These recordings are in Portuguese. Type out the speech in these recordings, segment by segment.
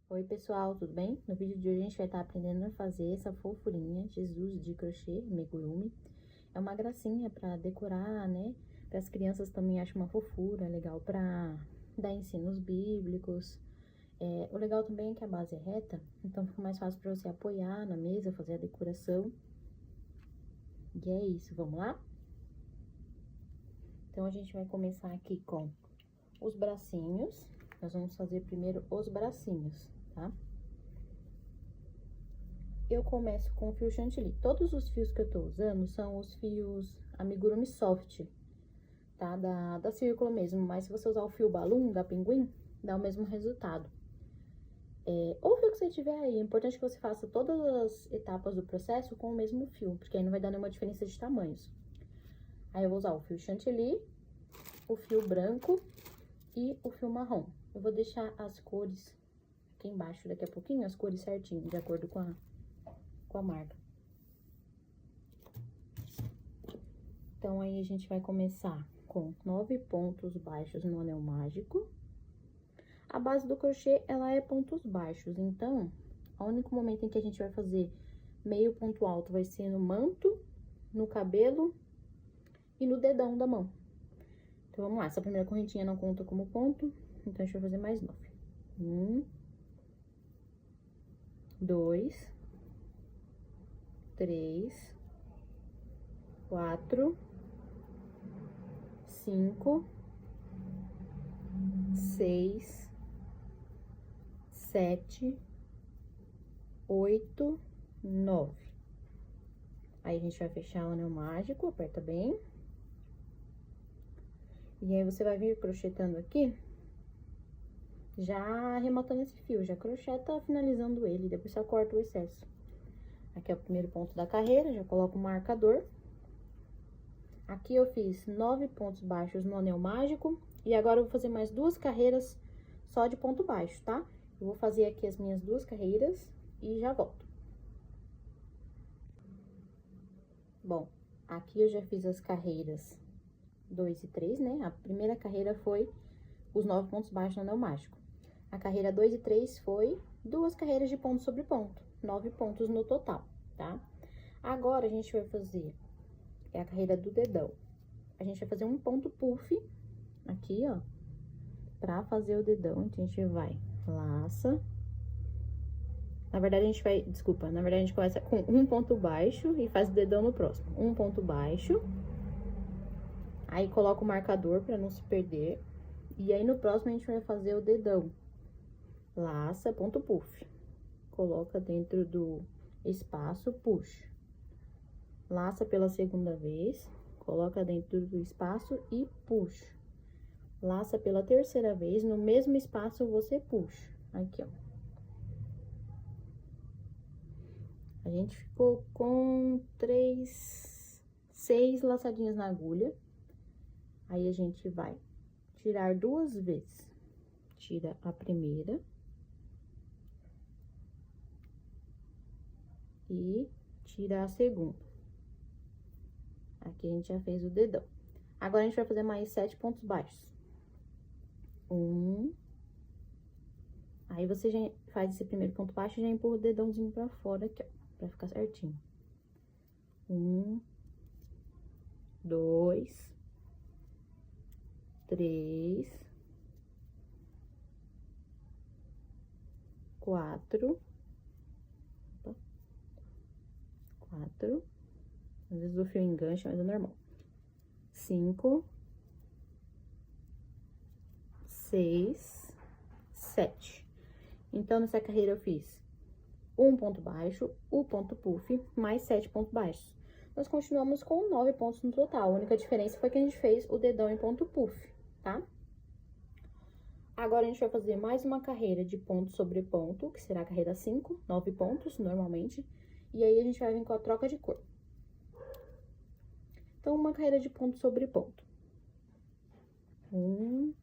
Oi pessoal, tudo bem? No vídeo de hoje a gente vai estar aprendendo a fazer essa fofurinha Jesus de crochê amigurumi. É uma gracinha para decorar, né? Para as crianças também acham uma fofura, legal para dar ensinos bíblicos. O legal também é que a base é reta, então fica mais fácil para você apoiar na mesa, fazer a decoração. E é isso, vamos lá? Então a gente vai começar aqui com os bracinhos. Nós vamos fazer primeiro os bracinhos, tá? Eu começo com o fio chantilly. Todos os fios que eu tô usando são os fios amigurumi soft, tá? Da Círculo mesmo, mas se você usar o fio balloon da Pinguim, dá o mesmo resultado. Ou o fio que você tiver aí, é importante que você faça todas as etapas do processo com o mesmo fio, porque aí não vai dar nenhuma diferença de tamanhos. Aí eu vou usar o fio chantilly, o fio branco e o fio marrom. Eu vou deixar as cores aqui embaixo daqui a pouquinho, as cores certinho, de acordo com a marca. Então, aí a gente vai começar com 9 pontos baixos no anel mágico. A base do crochê, ela é pontos baixos, então, o único momento em que a gente vai fazer meio ponto alto vai ser no manto, no cabelo e no dedão da mão. Então, vamos lá, essa primeira correntinha não conta como ponto, então a gente vai fazer mais 9. 1, 2, 3, 4, 5, 6, 7, 8, 9. Aí, a gente vai fechar o anel mágico, aperta bem. E aí, você vai vir crochetando aqui, já arrematando esse fio, já crocheta finalizando ele, depois você corta o excesso. Aqui é o primeiro ponto da carreira, já coloco o marcador. Aqui eu fiz 9 pontos baixos no anel mágico, e agora eu vou fazer mais 2 carreiras só de ponto baixo, tá? Eu vou fazer aqui as minhas 2 carreiras e já volto. Bom, aqui eu já fiz as carreiras 2 e 3, né? A primeira carreira foi os 9 pontos baixos no anel mágico. A carreira 2 e 3 foi 2 carreiras de ponto sobre ponto, 9 pontos no total, tá? Agora, a gente vai fazer a carreira do dedão. A gente vai fazer um ponto puff aqui, ó, pra fazer o dedão. Então, a gente vai, laça. Na verdade, a gente vai, desculpa, na verdade, a gente começa com um ponto baixo e faz o dedão no próximo. Um ponto baixo. Aí, coloca o marcador pra não se perder. E aí, no próximo, a gente vai fazer o dedão. Laça, ponto puff. Coloca dentro do espaço, puxa. Laça pela segunda vez, coloca dentro do espaço e puxa. Laça pela terceira vez, no mesmo espaço você puxa. Aqui, ó. A gente ficou com 6 laçadinhas na agulha. Aí, a gente vai tirar 2 vezes. Tira a primeira. E tira a segunda. Aqui a gente já fez o dedão. Agora, a gente vai fazer mais 7 pontos baixos. 1. Aí, você já faz esse primeiro ponto baixo e já empurra o dedãozinho pra fora aqui, ó, pra ficar certinho. 1, 2, 3, 4. 4. Às vezes o fio engancha, mas é normal. 5, 6, 7. Então, nessa carreira eu fiz um ponto baixo, o ponto puff, mais 7 pontos baixos. Nós continuamos com 9 pontos no total. A única diferença foi que a gente fez o dedão em ponto puff, tá? Agora, a gente vai fazer mais uma carreira de ponto sobre ponto, que será a carreira 5, 9 pontos, normalmente. E aí, a gente vai vir com a troca de cor. Então, uma carreira de ponto sobre ponto. 1,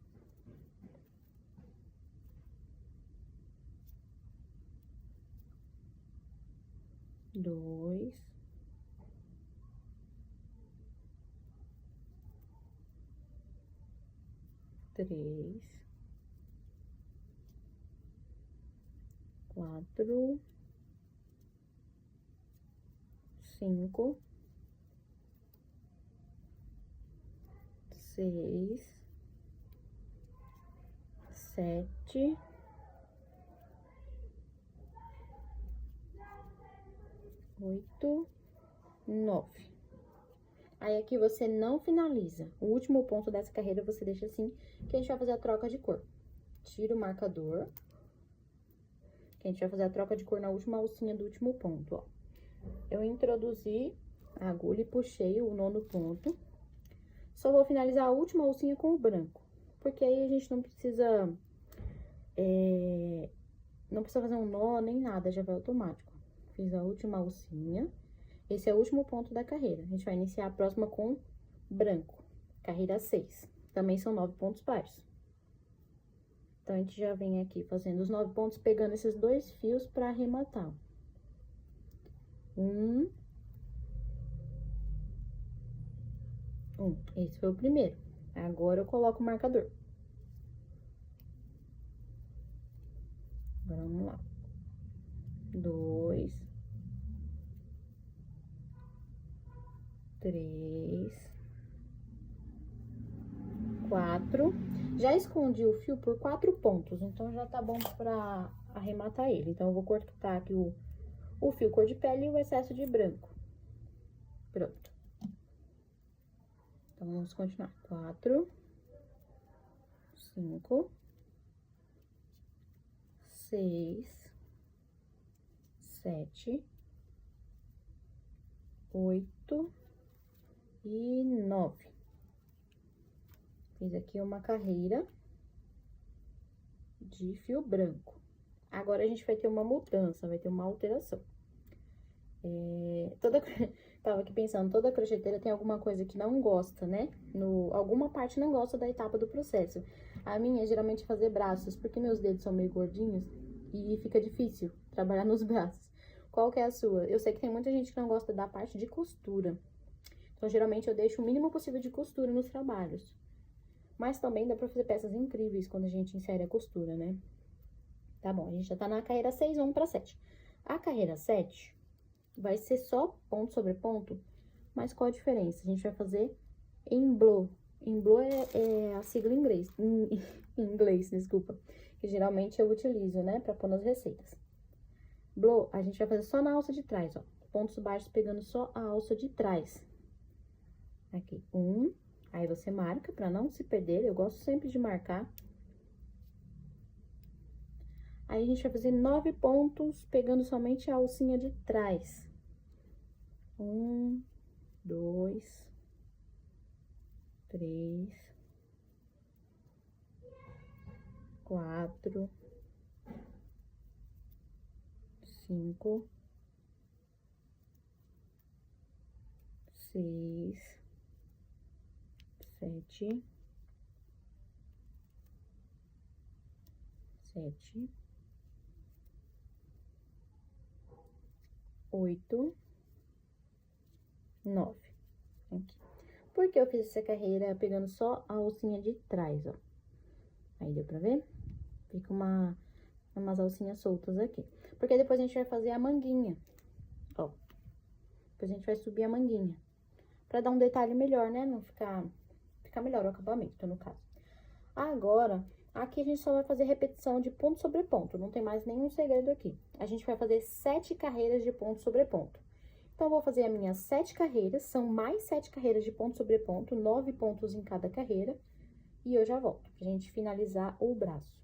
2, 3, 4, 5, 6, 7, 8, 9. Aí, aqui você não finaliza. O último ponto dessa carreira você deixa assim, que a gente vai fazer a troca de cor. Tira o marcador, que a gente vai fazer a troca de cor na última alcinha do último ponto, ó. Eu introduzi a agulha e puxei o 9º ponto. Só vou finalizar a última alcinha com o branco, porque aí a gente não precisa fazer um nó nem nada, já vai automático. Fiz a última alcinha. Esse é o último ponto da carreira. A gente vai iniciar a próxima com branco. Carreira 6. Também são 9 pontos baixos. Então, a gente já vem aqui fazendo os 9 pontos, pegando esses 2 fios pra arrematar. 1. Esse foi o primeiro. Agora, eu coloco o marcador. Agora, vamos lá. 2. 3, 4. Já escondi o fio por 4 pontos, então já tá bom pra arrematar ele. Então, eu vou cortar aqui o fio cor de pele e o excesso de branco. Pronto. Então, vamos continuar. 4, 5, 6, 7, 8 e 9. Fiz aqui uma carreira de fio branco. Agora, a gente vai ter uma mudança, vai ter uma alteração. Tava aqui pensando, toda crocheteira tem alguma coisa que não gosta, né? Alguma parte não gosta da etapa do processo. A minha, geralmente, é fazer braços, porque meus dedos são meio gordinhos e fica difícil trabalhar nos braços. Qual que é a sua? Eu sei que tem muita gente que não gosta da parte de costura. Então, geralmente, eu deixo o mínimo possível de costura nos trabalhos. Mas também dá pra fazer peças incríveis quando a gente insere a costura, né? Tá bom, a gente já tá na carreira 6, vamos pra 7. A carreira 7 vai ser só ponto sobre ponto, mas qual a diferença? A gente vai fazer em blow. Em blow é a sigla em inglês, em inglês, desculpa, que geralmente eu utilizo, né, pra pôr nas receitas. Blow, a gente vai fazer só na alça de trás, ó. Pontos baixos pegando só a alça de trás. Aqui, 1. Aí, você marca pra não se perder. Eu gosto sempre de marcar. Aí, a gente vai fazer 9 pontos pegando somente a alcinha de trás. 1, 2, 3, 4, 5, 6, 7, 8, 9. Aqui. Por que eu fiz essa carreira pegando só a alcinha de trás, ó? Aí, deu pra ver? Fica umas alcinhas soltas aqui. Porque depois a gente vai fazer a manguinha, ó. Depois a gente vai subir a manguinha. Pra dar um detalhe melhor, né? Não ficar melhor o acabamento, no caso. Agora, aqui a gente só vai fazer repetição de ponto sobre ponto. Não tem mais nenhum segredo aqui. A gente vai fazer 7 carreiras de ponto sobre ponto. Então, eu vou fazer as minhas 7 carreiras. São mais 7 carreiras de ponto sobre ponto. 9 pontos em cada carreira. E eu já volto, pra gente finalizar o braço.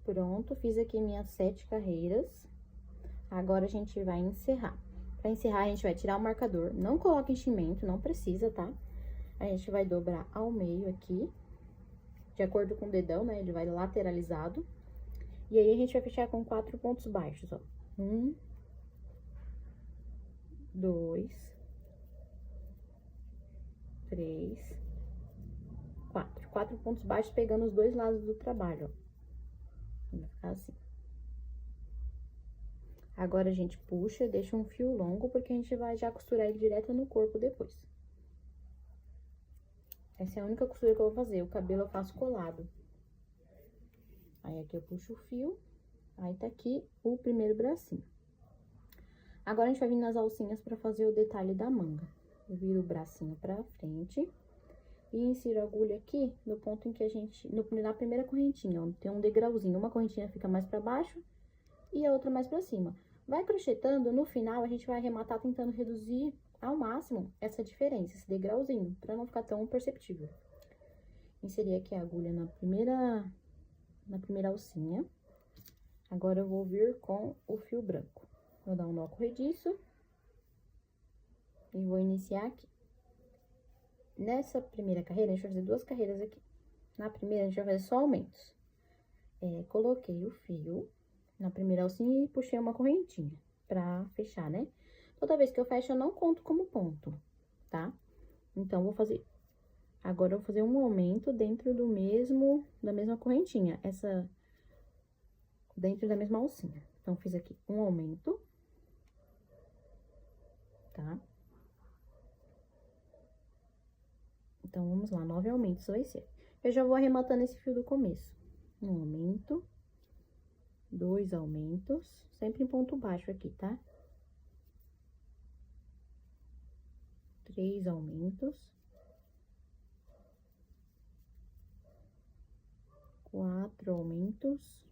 Pronto, fiz aqui minhas 7 carreiras. Agora, a gente vai encerrar. Pra encerrar, a gente vai tirar o marcador. Não coloca enchimento, não precisa, tá? A gente vai dobrar ao meio aqui, de acordo com o dedão, né? Ele vai lateralizado. E aí, a gente vai fechar com 4 pontos baixos, ó. 1, 2, 3, 4. 4 pontos baixos pegando os 2 lados do trabalho, ó. Vai ficar assim. Agora, a gente puxa, deixa um fio longo, porque a gente vai já costurar ele direto no corpo depois. Essa é a única costura que eu vou fazer. O cabelo eu faço colado. Aí, aqui eu puxo o fio Aí, tá aqui o primeiro bracinho. Agora, a gente vai vir nas alcinhas pra fazer o detalhe da manga. Eu viro o bracinho pra frente e insiro a agulha aqui no ponto em que a gente... na primeira correntinha, ó, tem um degrauzinho. Uma correntinha fica mais pra baixo e a outra mais pra cima. Vai crochetando, no final, a gente vai arrematar tentando reduzir ao máximo essa diferença, esse degrauzinho, pra não ficar tão perceptível. Inseri aqui a agulha na primeira alcinha. Agora, eu vou vir com o fio branco. Vou dar um nó corrediço. E vou iniciar aqui. Nessa primeira carreira, a gente vai fazer 2 carreiras aqui. Na primeira, a gente vai fazer só aumentos. Coloquei o fio na primeira alcinha e puxei uma correntinha pra fechar, né? Toda vez que eu fecho, eu não conto como ponto, tá? Então, agora, eu vou fazer um aumento dentro da mesma correntinha. Dentro da mesma alcinha. Então, fiz aqui um aumento, tá? Então, vamos lá, 9 aumentos vai ser. Eu já vou arrematando esse fio do começo. Um aumento, 2 aumentos, sempre em ponto baixo aqui, tá? 3 aumentos. 4 aumentos.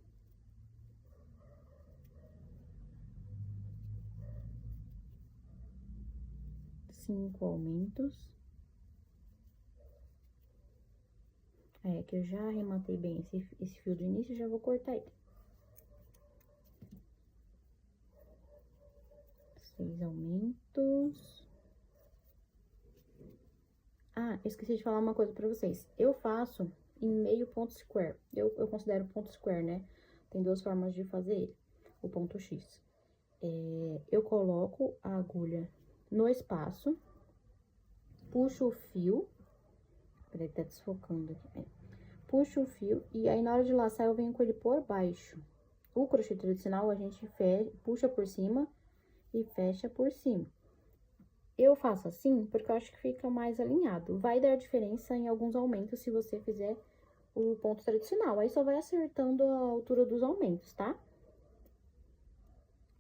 5 aumentos. Aí, aqui eu já arrematei bem esse fio do início, já vou cortar ele. 6 aumentos. Ah, eu esqueci de falar uma coisa pra vocês. Eu faço em meio ponto square. Eu considero ponto square, né? Tem 2 formas de fazer ele. O ponto X. Eu coloco a agulha no espaço, puxo o fio. Peraí, tá desfocando aqui. Puxo o fio e aí, na hora de laçar, eu venho com ele por baixo. O crochê tradicional, a gente puxa por cima e fecha por cima. Eu faço assim porque eu acho que fica mais alinhado. Vai dar diferença em alguns aumentos se você fizer o ponto tradicional. Aí, só vai acertando a altura dos aumentos, tá?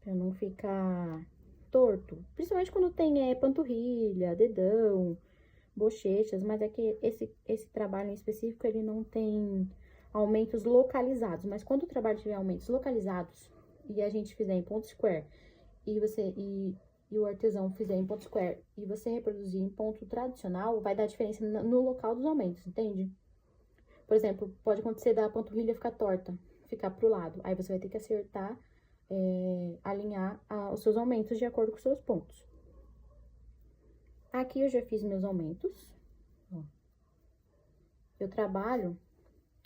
Pra não ficar torto. Principalmente quando tem panturrilha, dedão, bochechas, mas é que esse trabalho em específico, ele não tem aumentos localizados. Mas quando o trabalho tiver aumentos localizados e a gente fizer em ponto square e o artesão fizer em ponto square e você reproduzir em ponto tradicional, vai dar diferença no local dos aumentos, entende? Por exemplo, pode acontecer da panturrilha ficar torta, ficar pro lado. Aí você vai ter que acertar, alinhar os seus aumentos de acordo com os seus pontos. Aqui eu já fiz meus aumentos. Ó. Eu trabalho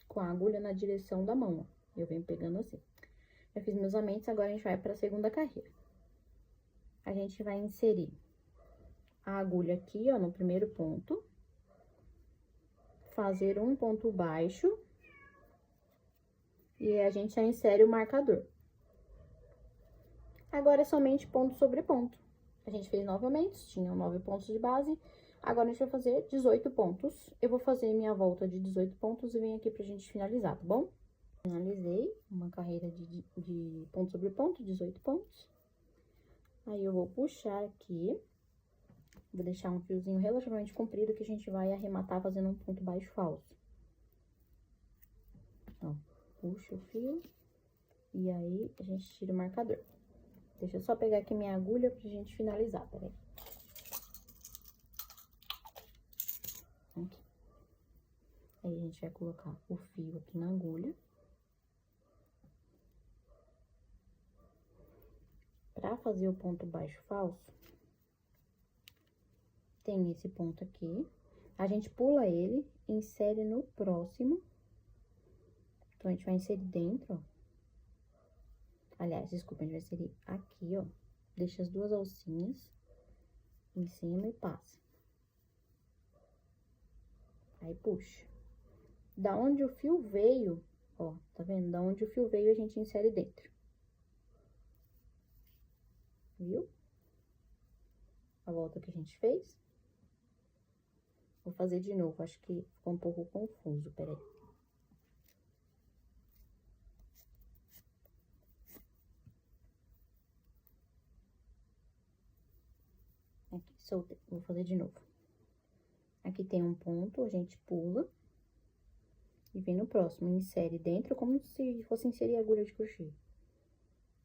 com a agulha na direção da mão, ó. Eu venho pegando assim. Já fiz meus aumentos, agora a gente vai para a segunda carreira. A gente vai inserir a agulha aqui, ó, no primeiro ponto. Fazer um ponto baixo. E a gente já insere o marcador. Agora é somente ponto sobre ponto. A gente fez 9 aumentos, tinham 9 pontos de base. Agora, a gente vai fazer 18 pontos. Eu vou fazer minha volta de 18 pontos e venho aqui pra gente finalizar, tá bom? Finalizei uma carreira de ponto sobre ponto, 18 pontos. Aí, eu vou puxar aqui. Vou deixar um fiozinho relativamente comprido que a gente vai arrematar fazendo um ponto baixo falso. Ó, puxa o fio. E aí, a gente tira o marcador. Deixa eu só pegar aqui minha agulha pra gente finalizar, peraí. Aqui. Aí, a gente vai colocar o fio aqui na agulha. Pra fazer o ponto baixo falso, tem esse ponto aqui. A gente pula ele, insere no próximo. Então, a gente vai inserir dentro, ó. Aliás, desculpa, a gente vai inserir aqui, ó. Deixa as 2 alcinhas em cima e passa. Aí, puxa. Da onde o fio veio, ó, tá vendo? Da onde o fio veio, a gente insere dentro. Viu? A volta que a gente fez. Vou fazer de novo, acho que ficou um pouco confuso, peraí. Aqui, soltei. Vou fazer de novo. Aqui tem um ponto, a gente pula. E vem no próximo, insere dentro, como se fosse inserir agulha de crochê.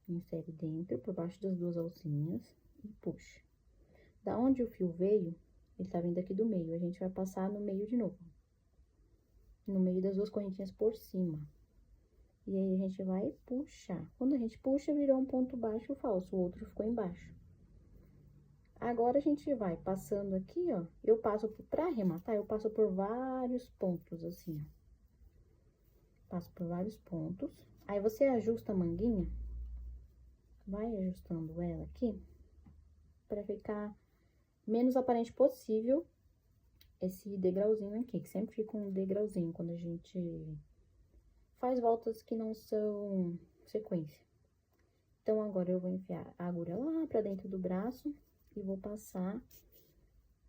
Insere dentro, por baixo das duas alcinhas e puxa. Da onde o fio veio, ele tá vindo aqui do meio, a gente vai passar no meio de novo. No meio das duas correntinhas por cima. E aí, a gente vai puxar. Quando a gente puxa, virou um ponto baixo falso, o outro ficou embaixo. Agora, a gente vai passando aqui, ó, eu passo, pra arrematar, eu passo por vários pontos, assim, ó. Passo por vários pontos. Aí, você ajusta a manguinha, vai ajustando ela aqui, pra ficar menos aparente possível esse degrauzinho aqui, que sempre fica um degrauzinho quando a gente faz voltas que não são sequência. Então, agora eu vou enfiar a agulha lá pra dentro do braço e vou passar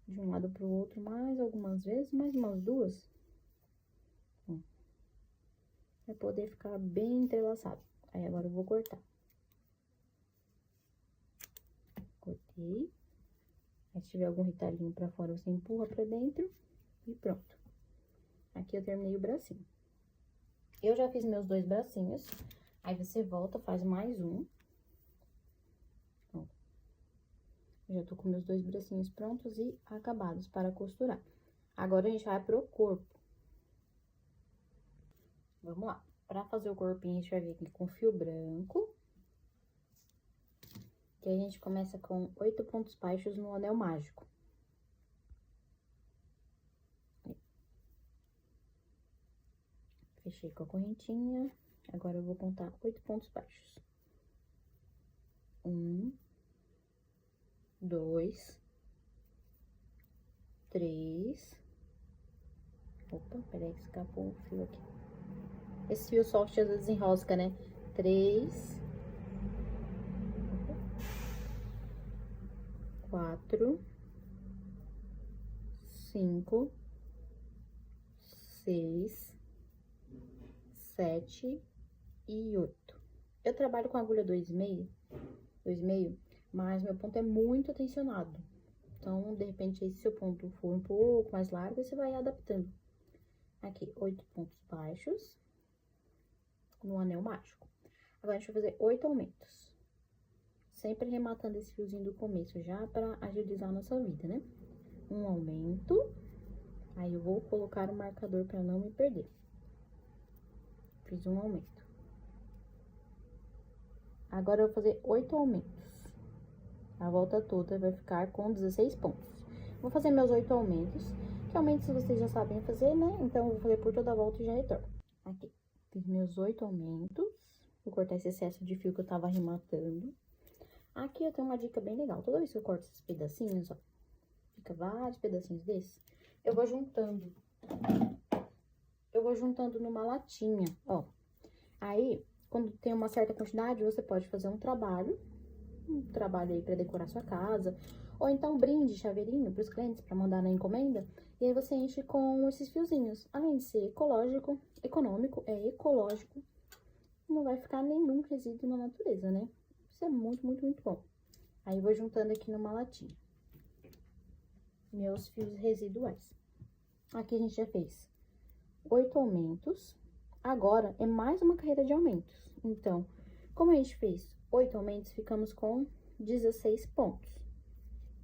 de um lado pro outro mais algumas vezes, mais umas duas. Pra poder ficar bem entrelaçado. Aí, agora eu vou cortar. Cortei. Aí, se tiver algum retalhinho pra fora, você empurra pra dentro e pronto. Aqui eu terminei o bracinho. Eu já fiz meus 2 bracinhos. Aí, você volta, faz mais um. Ó. Já tô com meus 2 bracinhos prontos e acabados para costurar. Agora, a gente vai pro corpo. Vamos lá. Pra fazer o corpinho, a gente vai vir aqui com fio branco. Que a gente começa com 8 pontos baixos no anel mágico. Fechei com a correntinha. Agora, eu vou contar 8 pontos baixos. 1, 2, 3. Opa, peraí que escapou um fio aqui. Esse fio soft às vezes enrosca, né? 3, 4, 5, 6, 7 e 8. Eu trabalho com agulha 2,5, mas meu ponto é muito tensionado. Então, de repente, se seu ponto for um pouco mais largo, você vai adaptando. Aqui, 8 pontos baixos no anel mágico. Agora, a gente vai fazer 8 aumentos. Sempre rematando esse fiozinho do começo já pra agilizar a nossa vida, né? Um aumento. Aí, eu vou colocar o marcador pra não me perder. Fiz um aumento. Agora, eu vou fazer 8 aumentos. A volta toda vai ficar com 16 pontos. Vou fazer meus 8 aumentos. Que aumentos vocês já sabem fazer, né? Então, eu vou fazer por toda a volta e já retorno. Aqui. Fiz meus 8 aumentos. Vou cortar esse excesso de fio que eu tava arrematando. Aqui eu tenho uma dica bem legal. Toda vez que eu corto esses pedacinhos, ó, fica vários pedacinhos desses, eu vou juntando. Eu vou juntando numa latinha, ó. Aí, quando tem uma certa quantidade, você pode fazer um trabalho aí pra decorar sua casa. Ou então, brinde, chaveirinho pros clientes pra mandar na encomenda. E aí, você enche com esses fiozinhos. Além de ser ecológico, econômico, é ecológico. Não vai ficar nenhum resíduo na natureza, né? Isso é muito, muito, muito bom. Aí, eu vou juntando aqui numa latinha. Meus fios residuais. Aqui, a gente já fez 8 aumentos. Agora, é mais uma carreira de aumentos. Então, como a gente fez 8 aumentos, ficamos com 16 pontos.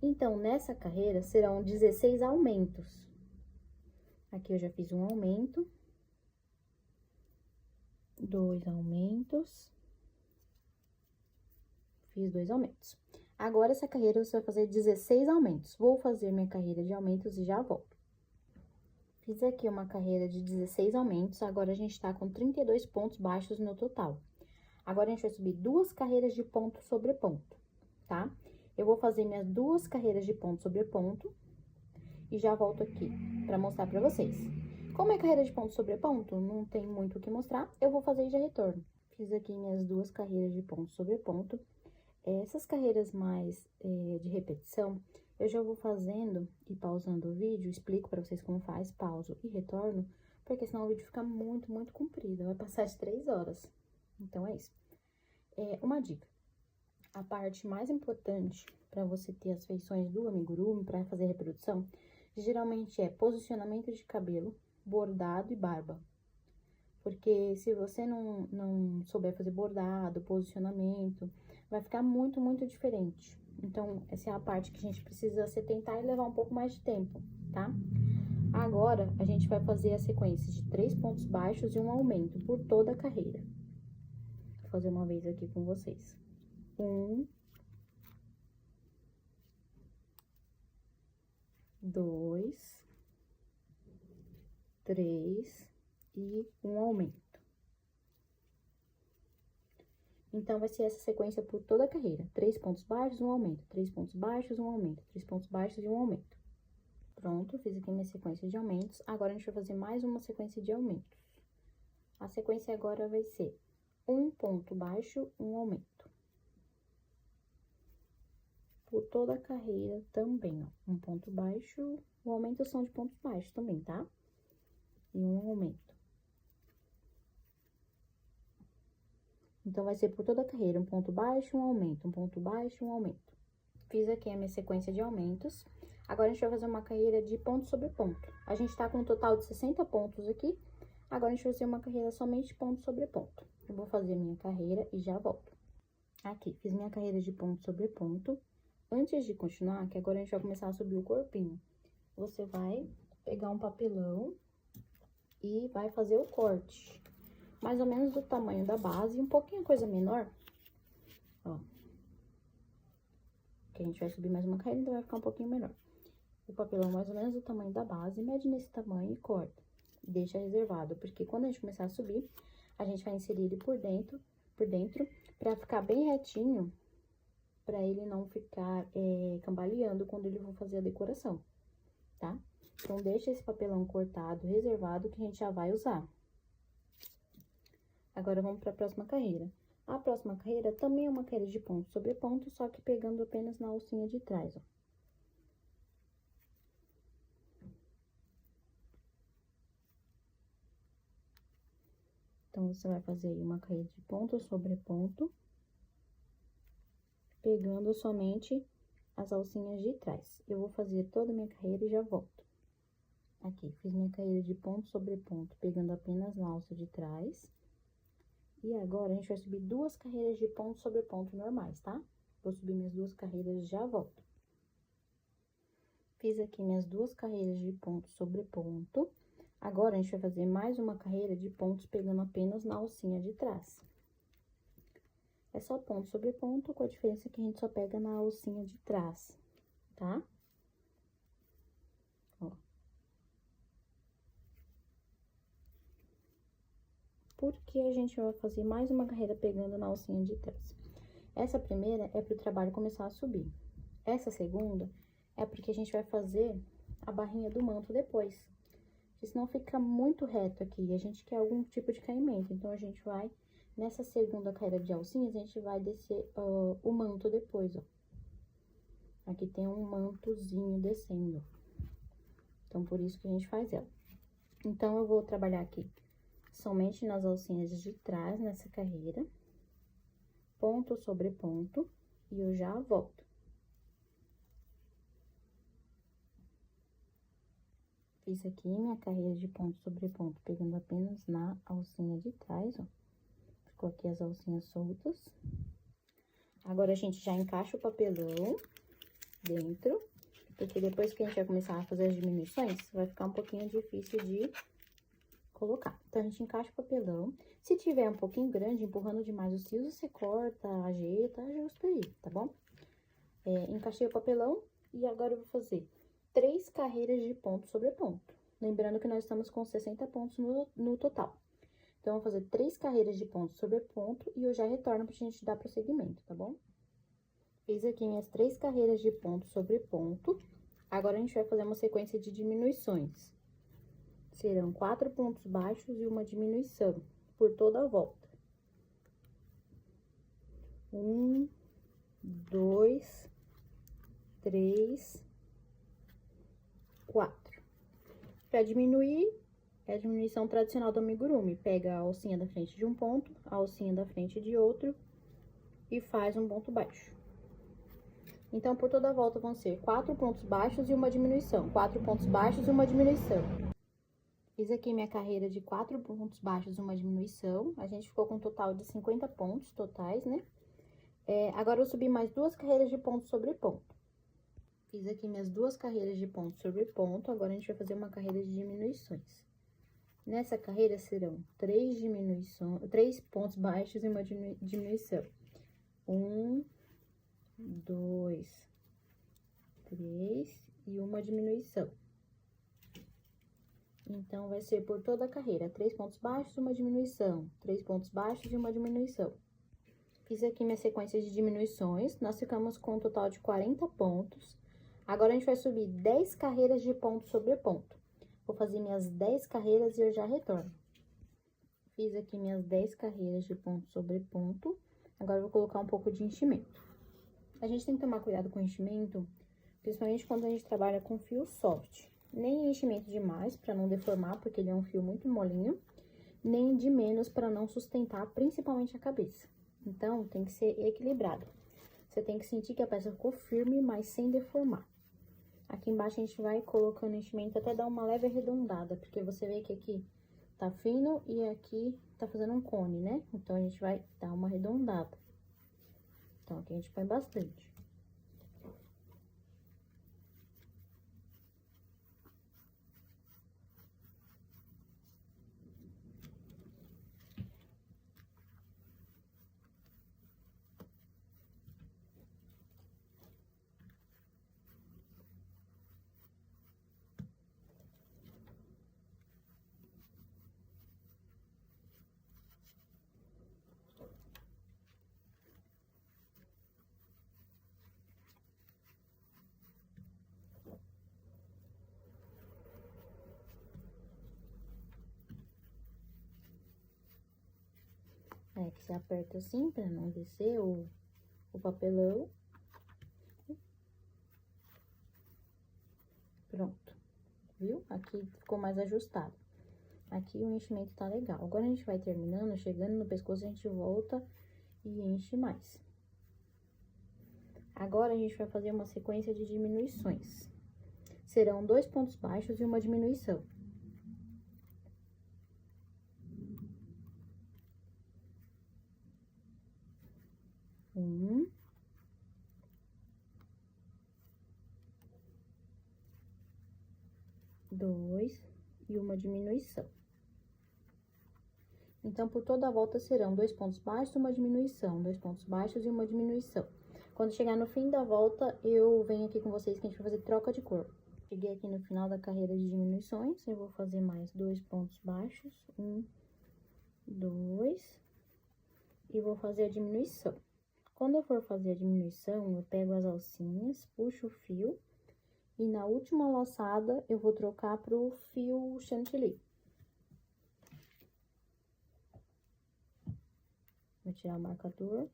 Então, nessa carreira, serão 16 aumentos. Aqui eu já fiz um aumento. 2 aumentos. Fiz 2 aumentos. Agora, essa carreira você vai fazer 16 aumentos. Vou fazer minha carreira de aumentos e já volto. Fiz aqui uma carreira de 16 aumentos. Agora, a gente tá com 32 pontos baixos no total. Agora, a gente vai subir 2 carreiras de ponto sobre ponto, tá? Eu vou fazer minhas 2 carreiras de ponto sobre ponto e já volto aqui pra mostrar pra vocês. Como é carreira de ponto sobre ponto, não tem muito o que mostrar, eu vou fazer e já retorno. Fiz aqui minhas 2 carreiras de ponto sobre ponto. Essas carreiras mais de repetição, eu já vou fazendo e pausando o vídeo, explico pra vocês como faz, pauso e retorno, porque senão o vídeo fica muito, muito comprido, vai passar de 3 horas. Então, é isso. Uma dica. A parte mais importante para você ter as feições do amigurumi, para fazer reprodução, geralmente é posicionamento de cabelo, bordado e barba. Porque se você não souber fazer bordado, posicionamento, vai ficar muito, muito diferente. Então, essa é a parte que a gente precisa se atentar e levar um pouco mais de tempo, tá? Agora, a gente vai fazer a sequência de 3 pontos baixos e um aumento por toda a carreira. Vou fazer uma vez aqui com vocês. 1, 2, 3 e um aumento. Então, vai ser essa sequência por toda a carreira. 3 pontos baixos, um aumento. 3 pontos baixos, um aumento. 3 pontos baixos e um aumento. Pronto, fiz aqui minha sequência de aumentos. Agora, a gente vai fazer mais uma sequência de aumentos. A sequência agora vai ser 1 ponto baixo, um aumento. Por toda a carreira também, ó. 1 ponto baixo, o aumento são de pontos baixos também, tá? E um aumento. Então, vai ser por toda a carreira, 1 ponto baixo, um aumento, 1 ponto baixo, um aumento. Fiz aqui a minha sequência de aumentos. Agora, a gente vai fazer uma carreira de ponto sobre ponto. A gente tá com um total de 60 pontos aqui. Agora, a gente vai fazer uma carreira somente ponto sobre ponto. Eu vou fazer a minha carreira e já volto. Aqui, fiz minha carreira de ponto sobre ponto. Antes de continuar, que agora a gente vai começar a subir o corpinho. Você vai pegar um papelão e vai fazer o corte. Mais ou menos do tamanho da base, um pouquinho coisa menor. Ó. Que a gente vai subir mais uma carreira, então vai ficar um pouquinho menor. O papelão mais ou menos do tamanho da base, mede nesse tamanho e corta. Deixa reservado, porque quando a gente começar a subir, a gente vai inserir ele por dentro, pra ficar bem retinho, pra ele não ficar cambaleando quando ele for fazer a decoração, tá? Então, deixa esse papelão cortado, reservado, que a gente já vai usar. Agora, vamos para a próxima carreira. A próxima carreira também é uma carreira de ponto sobre ponto, só que pegando apenas na alcinha de trás, ó. Então, você vai fazer aí uma carreira de ponto sobre ponto, pegando somente as alcinhas de trás. Eu vou fazer toda a minha carreira e já volto. Aqui, fiz minha carreira de ponto sobre ponto, pegando apenas na alça de trás. E agora, a gente vai subir 2 carreiras de ponto sobre ponto normais, tá? Vou subir minhas 2 carreiras e já volto. Fiz aqui minhas 2 carreiras de ponto sobre ponto. Agora, a gente vai fazer mais uma carreira de pontos pegando apenas na alcinha de trás. É só ponto sobre ponto, com a diferença que a gente só pega na alcinha de trás, tá? Ó. Porque a gente vai fazer mais uma carreira pegando na alcinha de trás. Essa primeira é para o trabalho começar a subir. Essa segunda é porque a gente vai fazer a barrinha do manto depois. Porque senão fica muito reto aqui e a gente quer algum tipo de caimento. Então, a gente vai, nessa segunda carreira de alcinhas, a gente vai descer o manto depois, ó. Aqui tem um mantozinho descendo. Então, por isso que a gente faz ela. Então, eu vou trabalhar aqui somente nas alcinhas de trás, nessa carreira. Ponto sobre ponto. E eu já volto. Fiz aqui minha carreira de ponto sobre ponto, pegando apenas na alcinha de trás, ó. Ficou aqui as alcinhas soltas. Agora, a gente já encaixa o papelão dentro, porque depois que a gente vai começar a fazer as diminuições, vai ficar um pouquinho difícil de colocar. Então, a gente encaixa o papelão. Se tiver um pouquinho grande, empurrando demais os fios, você corta, ajeita, ajusta aí, tá bom? Encaixei o papelão e agora eu vou fazer 3 carreiras de ponto sobre ponto. Lembrando que nós estamos com 60 pontos no total. Então, eu vou fazer 3 carreiras de ponto sobre ponto e eu já retorno pra gente dar prosseguimento, tá bom? Fiz aqui minhas 3 carreiras de ponto sobre ponto. Agora, a gente vai fazer uma sequência de diminuições. Serão 4 pontos baixos e uma diminuição por toda a volta. 1, 2, 3, 4. Para diminuir, é a diminuição tradicional do amigurumi. Pega a alcinha da frente de um ponto, a alcinha da frente de outro e faz um ponto baixo. Então, por toda a volta vão ser 4 pontos baixos e uma diminuição. 4 pontos baixos e uma diminuição. Fiz aqui minha carreira de 4 pontos baixos e uma diminuição. A gente ficou com um total de 50 pontos totais, né? Agora, eu subi mais 2 carreiras de ponto sobre ponto. Fiz aqui minhas 2 carreiras de ponto sobre ponto. Agora, a gente vai fazer uma carreira de diminuições. Nessa carreira, serão 3 pontos baixos e uma diminuição. 1, 2, 3 e uma diminuição. Então, vai ser por toda a carreira, 3 pontos baixos e uma diminuição, 3 pontos baixos e uma diminuição. Fiz aqui minha sequência de diminuições, nós ficamos com um total de 40 pontos. Agora, a gente vai subir 10 carreiras de ponto sobre ponto. Vou fazer minhas 10 carreiras e eu já retorno. Fiz aqui minhas 10 carreiras de ponto sobre ponto. Agora, eu vou colocar um pouco de enchimento. A gente tem que tomar cuidado com o enchimento, principalmente quando a gente trabalha com fio soft. Nem enchimento demais, para não deformar, porque ele é um fio muito molinho, nem de menos para não sustentar, principalmente a cabeça. Então, tem que ser equilibrado. Você tem que sentir que a peça ficou firme, mas sem deformar. Aqui embaixo a gente vai colocando enchimento até dar uma leve arredondada, porque você vê que aqui tá fino e aqui tá fazendo um cone, né? Então, a gente vai dar uma arredondada. Então, aqui a gente põe bastante. Que você aperta assim, pra não descer o papelão. Pronto, viu? Aqui ficou mais ajustado. Aqui o enchimento tá legal. Agora, a gente vai terminando, chegando no pescoço, a gente volta e enche mais. Agora, a gente vai fazer uma sequência de diminuições. Serão 2 pontos baixos e uma diminuição. 1, 2 e uma diminuição. Então, por toda a volta serão 2 pontos baixos e uma diminuição, 2 pontos baixos e uma diminuição. Quando chegar no fim da volta, eu venho aqui com vocês que a gente vai fazer troca de cor. Cheguei aqui no final da carreira de diminuições, eu vou fazer mais 2 pontos baixos, 1, 2, e vou fazer a diminuição. Quando eu for fazer a diminuição, eu pego as alcinhas, puxo o fio, e na última laçada, eu vou trocar pro fio chantilly. Vou tirar o marcador.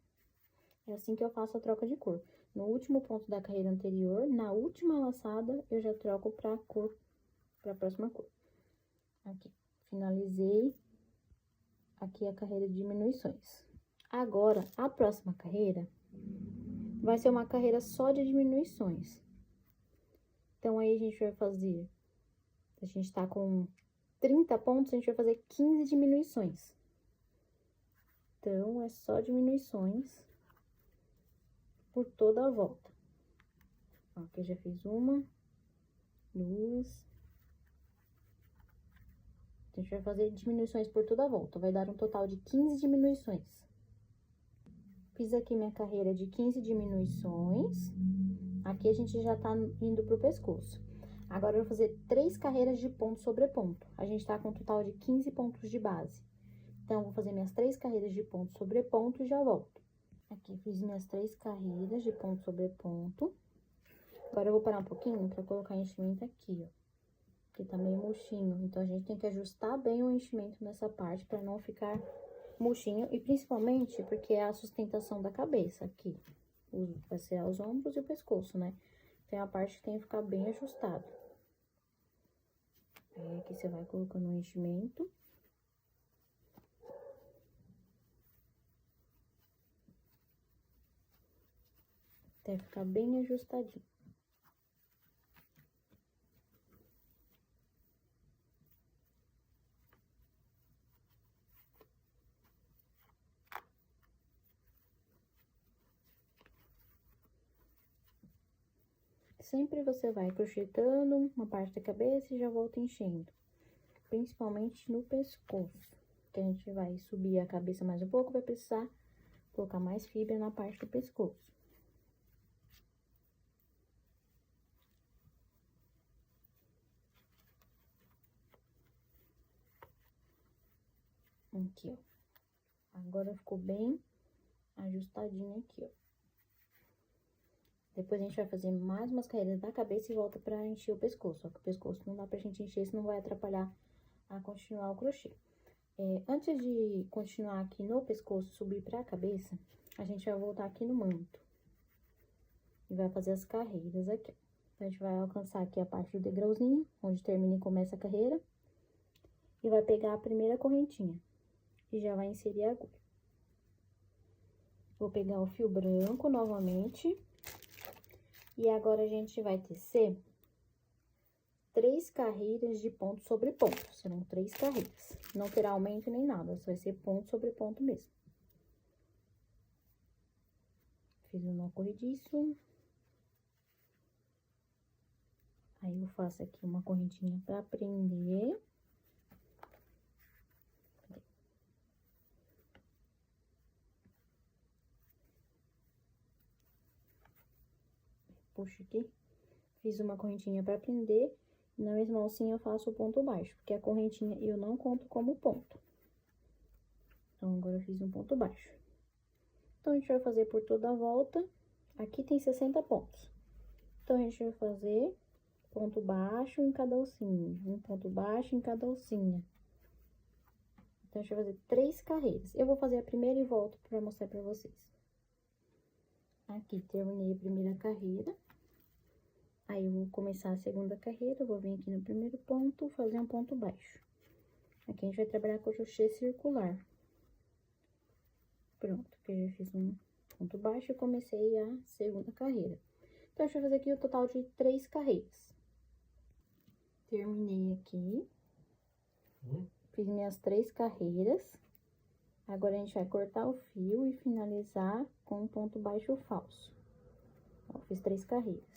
É assim que eu faço a troca de cor. No último ponto da carreira anterior, na última laçada, eu já troco pra cor, pra próxima cor. Aqui, finalizei aqui a carreira de diminuições. Agora, a próxima carreira vai ser uma carreira só de diminuições. Então, aí, a gente vai fazer... A gente tá com 30 pontos, a gente vai fazer 15 diminuições. Então, é só diminuições por toda a volta. Ó, aqui eu já fiz 1, 2. A gente vai fazer diminuições por toda a volta. Vai dar um total de 15 diminuições. Fiz aqui minha carreira de 15 diminuições. Aqui a gente já tá indo pro pescoço. Agora, eu vou fazer 3 carreiras de ponto sobre ponto. A gente tá com um total de 15 pontos de base. Então, eu vou fazer minhas 3 carreiras de ponto sobre ponto e já volto. Aqui, fiz minhas 3 carreiras de ponto sobre ponto. Agora, eu vou parar um pouquinho pra colocar enchimento aqui, ó. Porque tá meio murchinho. Então, a gente tem que ajustar bem o enchimento nessa parte pra não ficar murchinho. E, principalmente, porque é a sustentação da cabeça aqui. Vai ser os ombros e o pescoço, né? Tem a parte que tem que ficar bem ajustado. Aí, aqui você vai colocando o enchimento. até ficar bem ajustadinho. Sempre você vai crochetando uma parte da cabeça e já volta enchendo. Principalmente no pescoço, que a gente vai subir a cabeça mais um pouco, vai precisar colocar mais fibra na parte do pescoço. Aqui, ó. Agora ficou bem ajustadinho aqui, ó. Depois a gente vai fazer mais umas carreiras da cabeça e volta pra encher o pescoço. Só que o pescoço não dá pra gente encher, senão vai atrapalhar a continuar o crochê. Antes de continuar aqui no pescoço, subir pra cabeça, a gente vai voltar aqui no manto. E vai fazer as carreiras aqui, ó. Então, a gente vai alcançar aqui a parte do degrauzinho, onde termina e começa a carreira. E vai pegar a primeira correntinha. E já vai inserir a agulha. Vou pegar o fio branco novamente. E agora, a gente vai tecer 3 carreiras de ponto sobre ponto. Serão 3 carreiras. Não terá aumento nem nada, só vai ser ponto sobre ponto mesmo. Fiz um nó corrediço. Aí, eu faço aqui uma correntinha pra prender. Puxo aqui. Fiz uma correntinha pra prender. E na mesma alcinha eu faço o ponto baixo, porque a correntinha eu não conto como ponto. Então, agora eu fiz um ponto baixo. Então, a gente vai fazer por toda a volta. Aqui tem 60 pontos. Então, a gente vai fazer ponto baixo em cada alcinha. Um ponto baixo em cada alcinha. Então, a gente vai fazer 3 carreiras. Eu vou fazer a primeira e volto pra mostrar pra vocês. Aqui, terminei a primeira carreira. Aí, eu vou começar a segunda carreira, eu vou vir aqui no primeiro ponto, fazer um ponto baixo. Aqui, a gente vai trabalhar com o crochê circular. Pronto, aqui eu já fiz um ponto baixo e comecei a segunda carreira. Então, a gente vai fazer aqui o total de 3 carreiras. Terminei aqui. Fiz minhas 3 carreiras. Agora, a gente vai cortar o fio e finalizar com um ponto baixo falso. Ó, fiz 3 carreiras.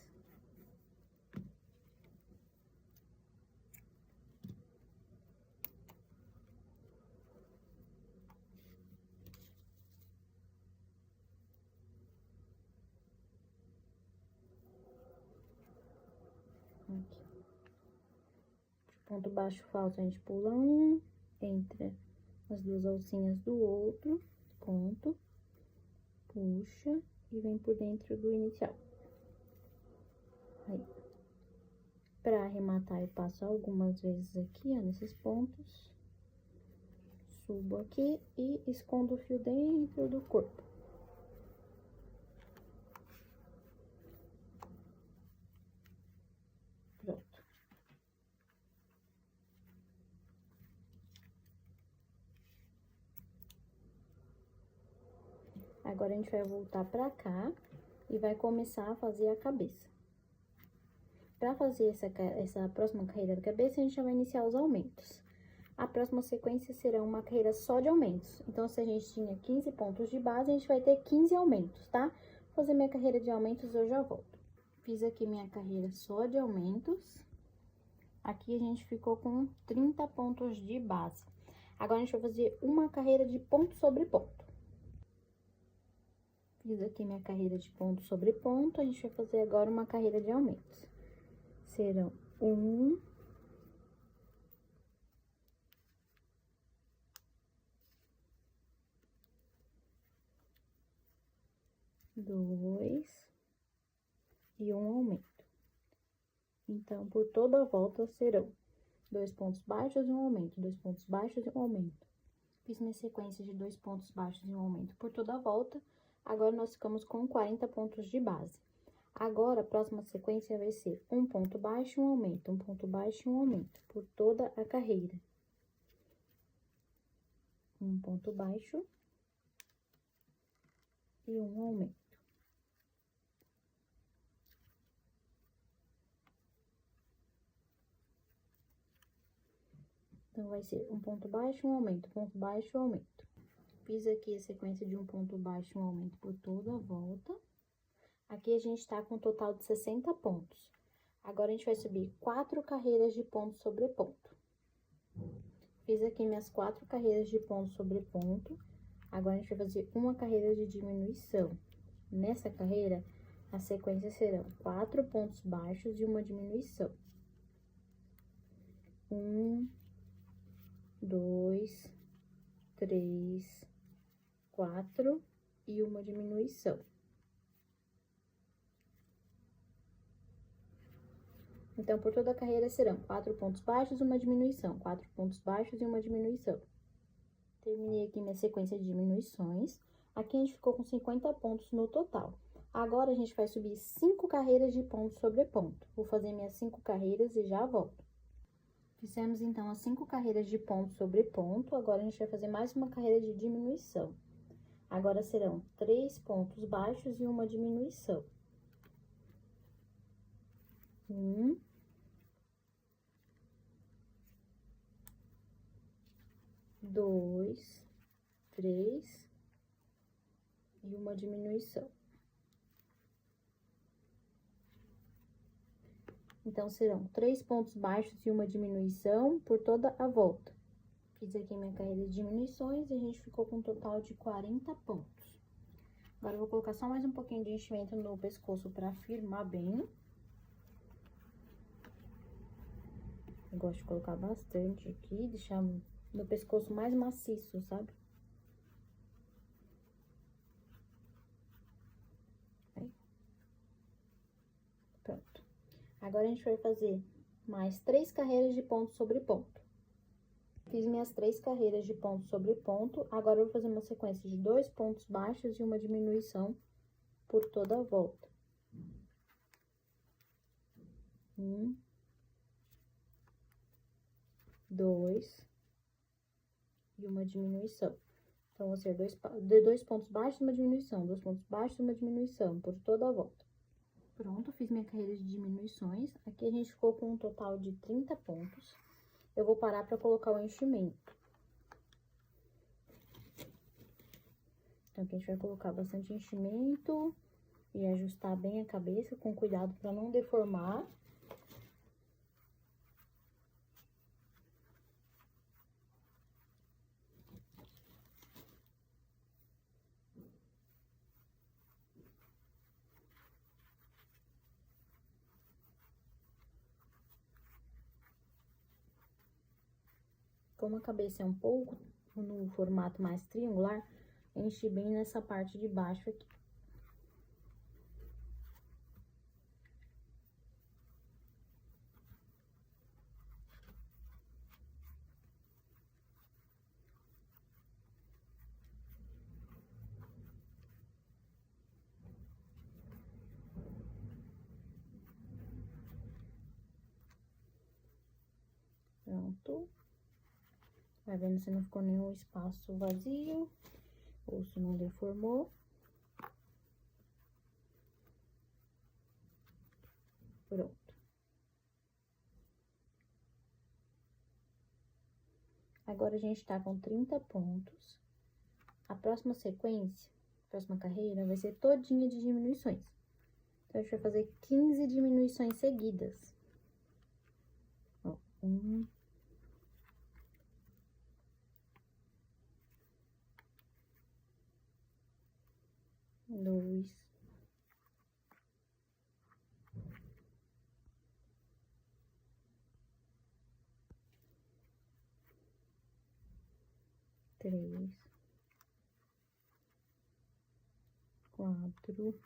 Aqui. Ponto baixo falso, a gente pula um, entra as 2 alcinhas do outro ponto, puxa e vem por dentro do inicial. Aí. Pra arrematar, eu passo algumas vezes aqui, ó, nesses pontos. Subo aqui e escondo o fio dentro do corpo. Pronto. Agora, a gente vai voltar pra cá e vai começar a fazer a cabeça. Pra fazer essa próxima carreira da cabeça, a gente já vai iniciar os aumentos. A próxima sequência será uma carreira só de aumentos. Então, se a gente tinha 15 pontos de base, a gente vai ter 15 aumentos, tá? Vou fazer minha carreira de aumentos, eu já volto. Fiz aqui minha carreira só de aumentos. Aqui a gente ficou com 30 pontos de base. Agora, a gente vai fazer uma carreira de ponto sobre ponto. Fiz aqui minha carreira de ponto sobre ponto, a gente vai fazer agora uma carreira de aumentos. Serão 1, 2 e um aumento. Então, por toda a volta serão 2 pontos baixos e um aumento, 2 pontos baixos e um aumento. Fiz minha sequência de 2 pontos baixos e um aumento por toda a volta. Agora, nós ficamos com 40 pontos de base. Agora, a próxima sequência vai ser um ponto baixo e um aumento, um ponto baixo e um aumento por toda a carreira. Um ponto baixo e um aumento. Então, vai ser um ponto baixo, um aumento, ponto baixo, um aumento. Fiz aqui a sequência de um ponto baixo, um aumento por toda a volta. Aqui a gente tá com um total de 60 pontos. Agora, a gente vai subir 4 carreiras de ponto sobre ponto. Fiz aqui minhas 4 carreiras de ponto sobre ponto. Agora, a gente vai fazer uma carreira de diminuição. Nessa carreira, a sequência serão 4 pontos baixos e uma diminuição. 1, 2, 3, 4 e uma diminuição. Então, por toda a carreira serão 4 pontos baixos, uma diminuição, 4 pontos baixos e uma diminuição. Terminei aqui minha sequência de diminuições. Aqui a gente ficou com 50 pontos no total. Agora, a gente vai subir 5 carreiras de ponto sobre ponto. Vou fazer minhas 5 carreiras e já volto. Fizemos, então, as 5 carreiras de ponto sobre ponto. Agora, a gente vai fazer mais uma carreira de diminuição. Agora, serão 3 pontos baixos e uma diminuição. 1, 2, 3 e uma diminuição. Então, serão 3 pontos baixos e uma diminuição por toda a volta. Fiz aqui minha carreira de diminuições e a gente ficou com um total de 40 pontos. Agora, eu vou colocar só mais um pouquinho de enchimento no pescoço pra firmar bem. Eu gosto de colocar bastante aqui, deixar meu pescoço mais maciço, sabe? Aí. Pronto. Agora, a gente vai fazer mais 3 carreiras de ponto sobre ponto. Fiz minhas 3 carreiras de ponto sobre ponto. Agora, eu vou fazer uma sequência de 2 pontos baixos e uma diminuição por toda a volta. 1, 2 e uma diminuição. Então, vão ser 2 pontos baixos e uma diminuição, 2 pontos baixos e uma diminuição por toda a volta. Pronto, fiz minha carreira de diminuições. Aqui a gente ficou com um total de 30 pontos. Eu vou parar para colocar o enchimento. Então, aqui a gente vai colocar bastante enchimento e ajustar bem a cabeça, com cuidado para não deformar. Como a cabeça é um pouco no formato mais triangular, enche bem nessa parte de baixo aqui. Pronto. Vai vendo se não ficou nenhum espaço vazio, ou se não deformou. Pronto. Agora, a gente tá com 30 pontos. A próxima sequência, a próxima carreira, vai ser todinha de diminuições. Então, a gente vai fazer 15 diminuições seguidas. Ó, 1, 2, 3, 4,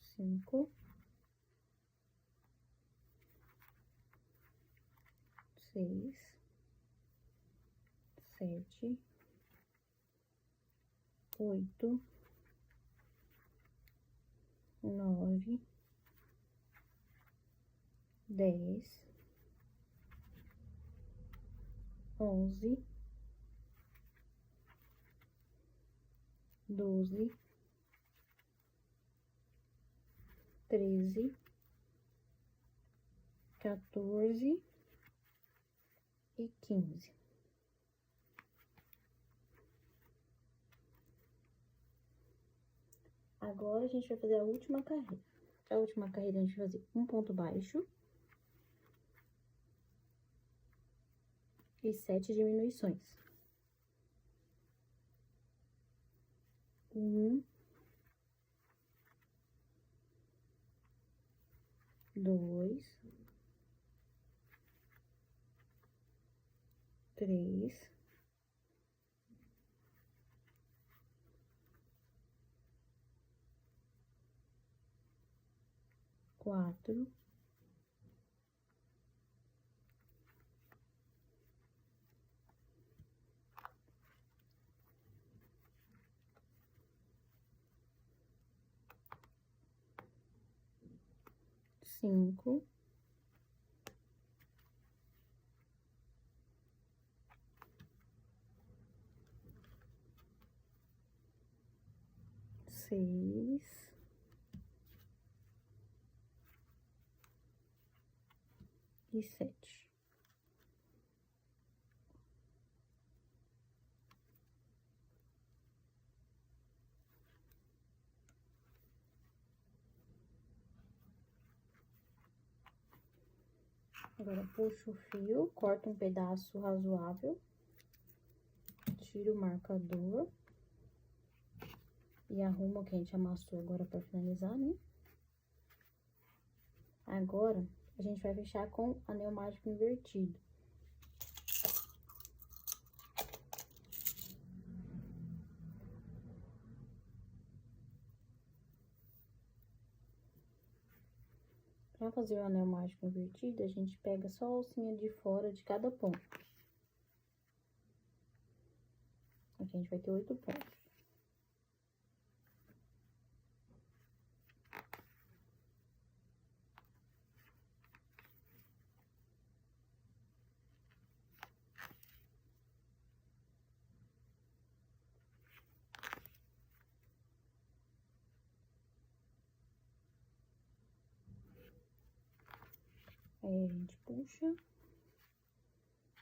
5, 6, 7, 8, 9, 10, 11, 12, 13, 14 e 15. Agora, a gente vai fazer a última carreira. A última carreira, a gente vai fazer um ponto baixo e 7 diminuições. 1, 2, 3, 4, 5, 6 e 7. Agora, puxo o fio, corto um pedaço razoável, tiro o marcador e arrumo o que a gente amassou agora pra finalizar, né? Agora, a gente vai fechar com anel mágico invertido. Pra fazer o anel mágico invertido, a gente pega só a alcinha de fora de cada ponto. Aqui a gente vai ter 8 pontos. Aí, a gente puxa,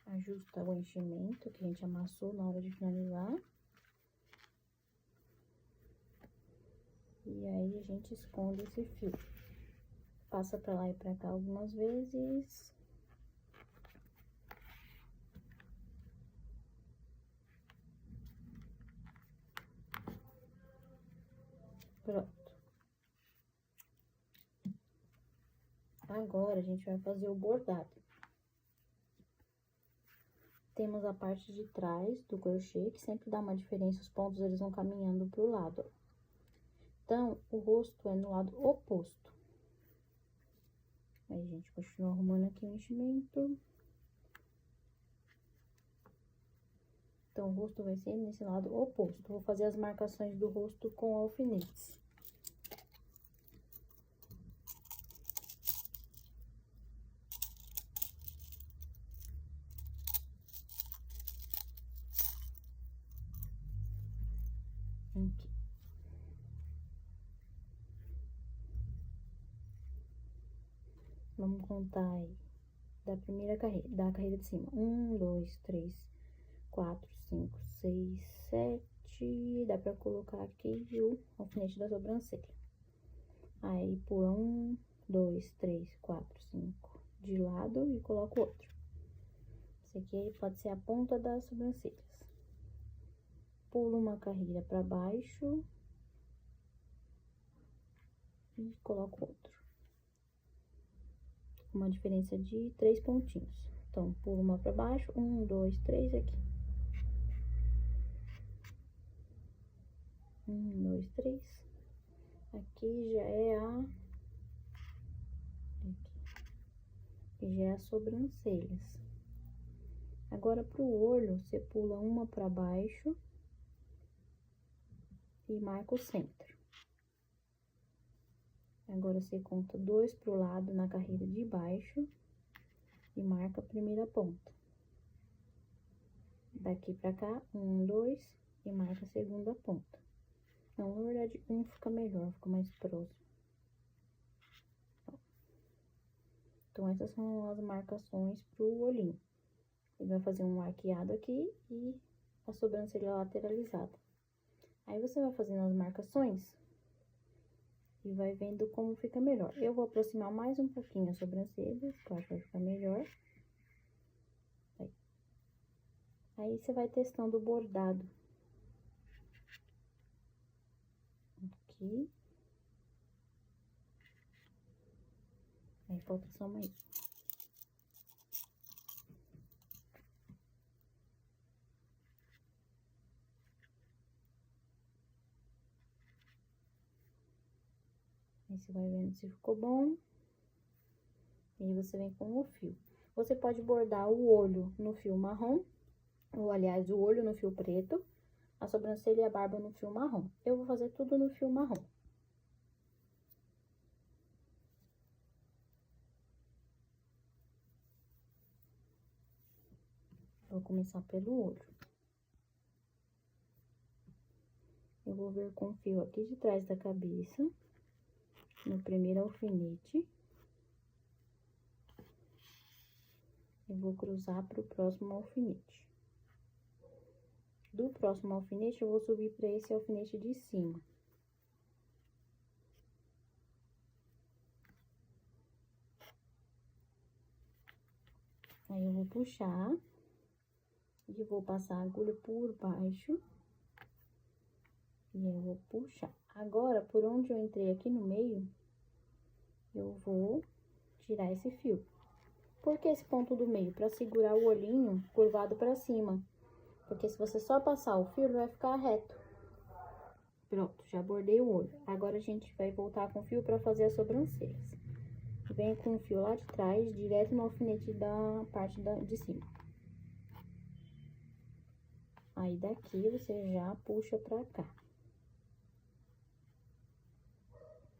ajusta o enchimento que a gente amassou na hora de finalizar. E aí, a gente esconde esse fio. Passa pra lá e pra cá algumas vezes. Pronto. Agora, a gente vai fazer o bordado. Temos a parte de trás do crochê, que sempre dá uma diferença, os pontos eles vão caminhando pro lado, ó. Então, o rosto é no lado oposto. Aí, a gente continua arrumando aqui o enchimento. Então, o rosto vai ser nesse lado oposto. Vou fazer as marcações do rosto com alfinetes. Aqui. Vamos contar aí da primeira carreira, da carreira de cima. 1, 2, 3, 4, 5, 6, 7. Dá pra colocar aqui o alfinete da sobrancelha. Aí, pula 1, 2, 3, 4, 5 de lado e coloco outro. Esse aqui pode ser a ponta das sobrancelhas. Pulo uma carreira pra baixo e coloco outro. Uma diferença de 3 pontinhos. Então, pulo uma pra baixo, 1, 2, 3 aqui. 1, 2, 3. Aqui já é a... Aqui já é as sobrancelhas. Agora, pro olho, você pula uma pra baixo e marca o centro. Agora, você conta 2 pro lado na carreira de baixo e marca a primeira ponta. Daqui pra cá, 1, 2 e marca a segunda ponta. Não, na verdade, um fica melhor, fica mais próximo. Então, Então, essas são as marcações pro olhinho. Ele vai fazer um arqueado aqui e a sobrancelha lateralizada. Aí, você vai fazendo as marcações e vai vendo como fica melhor. Eu vou aproximar mais um pouquinho a sobrancelha, que eu acho que vai ficar melhor. Aí, você vai testando o bordado. Aqui. Aí, falta só mais. Aí, você vai vendo se ficou bom. E aí, você vem com o fio. Você pode bordar o olho no fio marrom, ou, aliás, o olho no fio preto, a sobrancelha e a barba no fio marrom. Eu vou fazer tudo no fio marrom. Vou começar pelo olho. Eu vou ver com o fio aqui de trás da cabeça, no primeiro alfinete. E vou cruzar para o próximo alfinete. Do próximo alfinete, eu vou subir para esse alfinete de cima. Aí, eu vou puxar e vou passar a agulha por baixo. E aí, eu vou puxar. Agora, por onde eu entrei aqui no meio, eu vou tirar esse fio. Por que esse ponto do meio? Para segurar o olhinho curvado para cima. Porque se você só passar o fio, ele vai ficar reto. Pronto, já bordei o olho. Agora, a gente vai voltar com o fio para fazer as sobrancelhas. Vem com o fio lá de trás, direto no alfinete da parte de cima. Aí, daqui, você já puxa pra cá.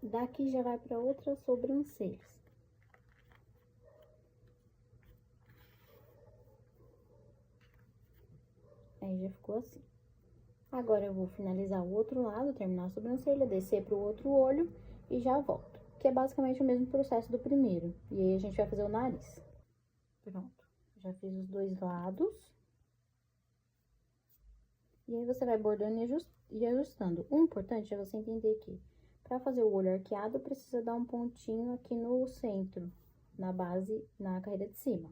Daqui, já vai pra outras sobrancelhas. Aí, já ficou assim. Agora, eu vou finalizar o outro lado, terminar a sobrancelha, descer pro outro olho e já volto. Que é basicamente o mesmo processo do primeiro. E aí, a gente vai fazer o nariz. Pronto. Já fiz os dois lados. E aí, você vai bordando e ajustando. O importante é você entender que, para fazer o olho arqueado, precisa dar um pontinho aqui no centro, na base, na carreira de cima.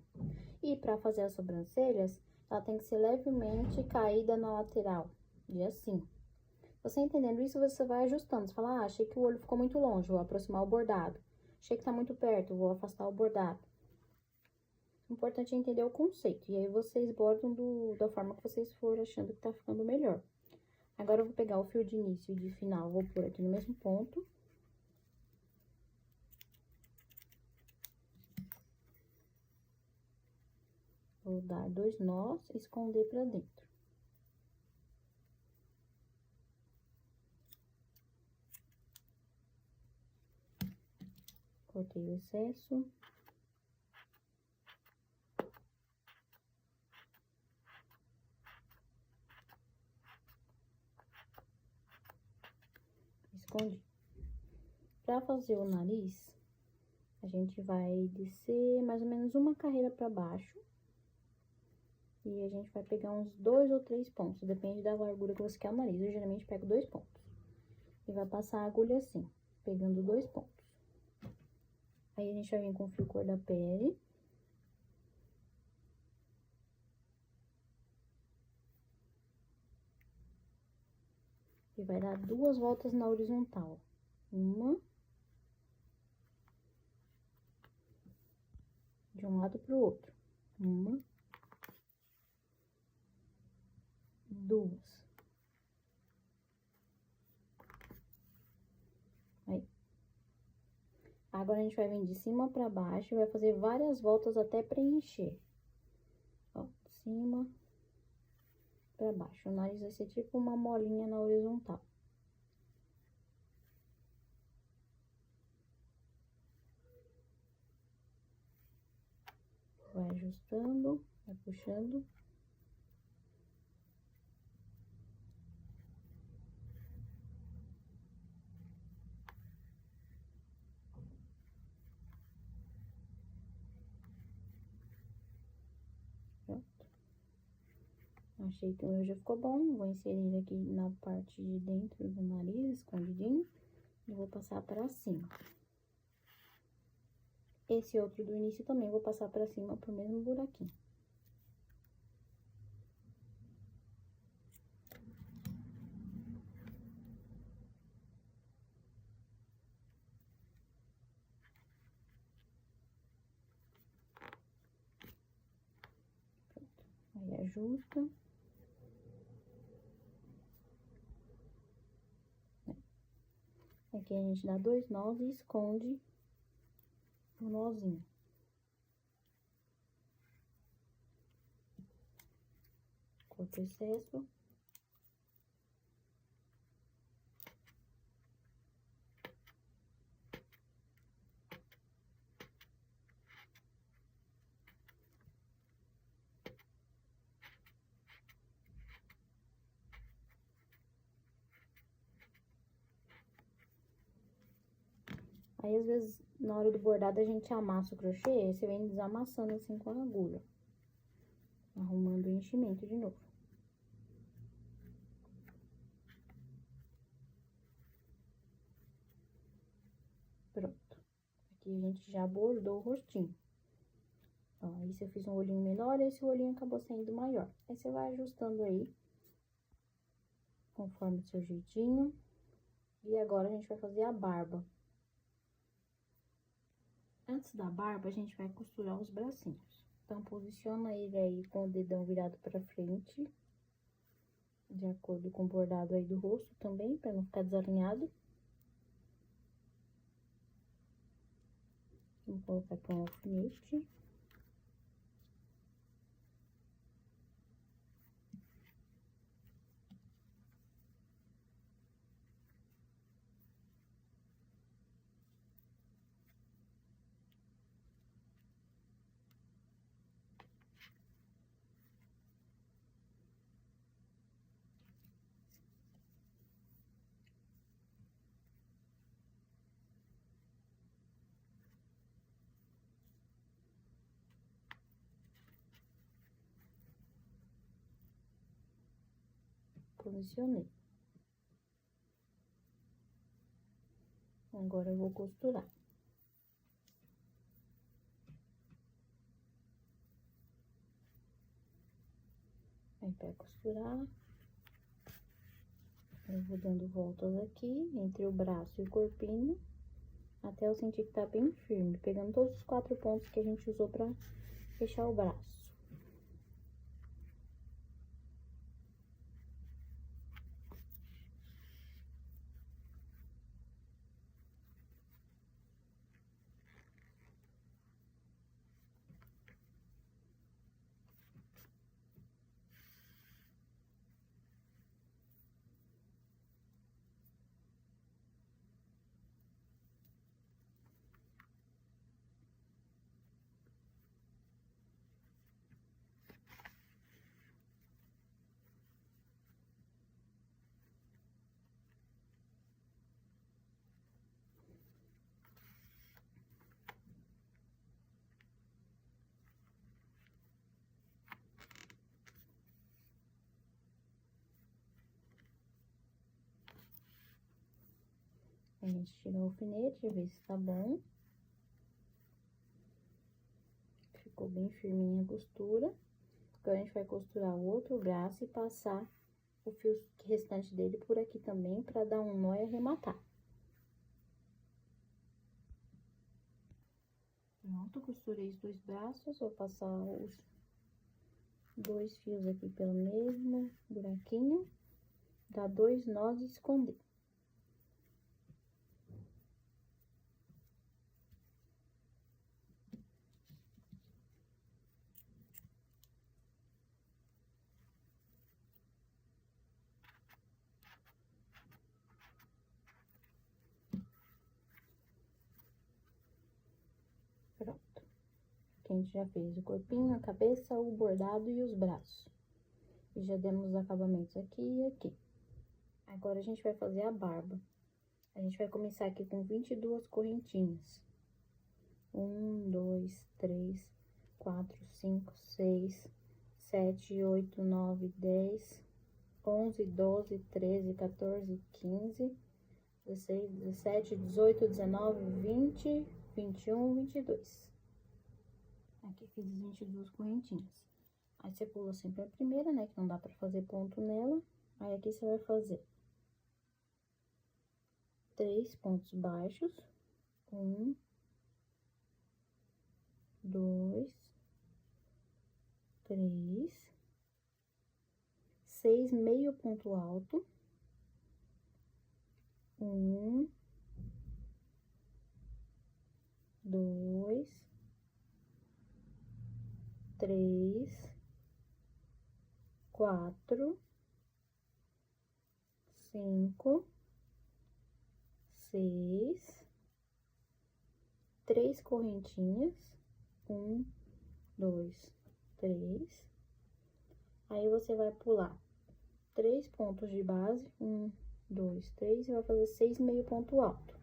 E para fazer as sobrancelhas, ela tem que ser levemente caída na lateral, e assim. Você entendendo isso, você vai ajustando. Você fala, achei que o olho ficou muito longe, vou aproximar o bordado. Achei que tá muito perto, vou afastar o bordado. O importante é entender o conceito. E aí, vocês bordam da forma que vocês forem achando que tá ficando melhor. Agora, eu vou pegar o fio de início e de final, vou pôr aqui no mesmo ponto. Vou dar 2 nós e esconder pra dentro. Cortei o excesso. Escondi. Pra fazer o nariz, a gente vai descer mais ou menos uma carreira pra baixo. E a gente vai pegar uns 2 ou 3 pontos, depende da largura que você quer o nariz. Eu geralmente pego 2 pontos. E vai passar a agulha assim, pegando 2 pontos. Aí, a gente vai vir com o fio cor da pele. E vai dar 2 voltas na horizontal. Uma. De um lado pro outro. Uma. 2. Aí. Agora, a gente vai vir de cima pra baixo e vai fazer várias voltas até preencher. Ó, de cima pra baixo. O nariz vai ser tipo uma molinha na horizontal. Vai ajustando, vai puxando. Achei que o meu já ficou bom, vou inserir aqui na parte de dentro do nariz, escondidinho, e vou passar pra cima. Esse outro do início também vou passar pra cima pro mesmo buraquinho. Pronto. Aí ajusta. Aqui a gente dá 2 nós e esconde o nozinho. Corta o excesso. Aí, às vezes, na hora do bordado, a gente amassa o crochê, aí você vem desamassando assim com a agulha. Arrumando o enchimento de novo. Pronto. Aqui a gente já bordou o rostinho. Ó, aí se eu fiz um olhinho menor, esse olhinho acabou sendo maior. Aí você vai ajustando aí, conforme o seu jeitinho. E agora a gente vai fazer a barba. Antes da barba, a gente vai costurar os bracinhos. Então, posiciona ele aí com o dedão virado pra frente, de acordo com o bordado aí do rosto também, pra não ficar desalinhado. Vou colocar aqui um alfinete. Posicionei. Agora eu vou costurar. Aí, pra costurar, eu vou dando voltas aqui, entre o braço e o corpinho, até eu sentir que tá bem firme, pegando todos os 4 pontos que a gente usou pra fechar o braço. A gente tira o alfinete, vê se tá bom. Ficou bem firminha a costura. Agora, a gente vai costurar o outro braço e passar o fio restante dele por aqui também, pra dar um nó e arrematar. Pronto, costurei os 2 braços, vou passar os 2 fios aqui pelo mesmo buraquinho, dar 2 nós e esconder. Pronto. Aqui a gente já fez o corpinho, a cabeça, o bordado e os braços. E já demos os acabamentos aqui e aqui. Agora, a gente vai fazer a barba. A gente vai começar aqui com 22 correntinhas. 1, 2, 3, 4, 5, 6, 7, 8, 9, 10, 11, 12, 13, 14, 15, 16, 17, 18, 19, 20, 21, 22. Aqui fiz as 22 correntinhas. Aí, você pula sempre a primeira, né, que não dá pra fazer ponto nela. Aí, aqui você vai fazer 3 pontos baixos. 1, 2, 3, 6 meio ponto alto. 1, 2, 3, 4, 5, 6, 3 correntinhas. 1, 2, 3. Aí, você vai pular 3 pontos de base. 1, 2, 3, e vai fazer 6 meio ponto alto.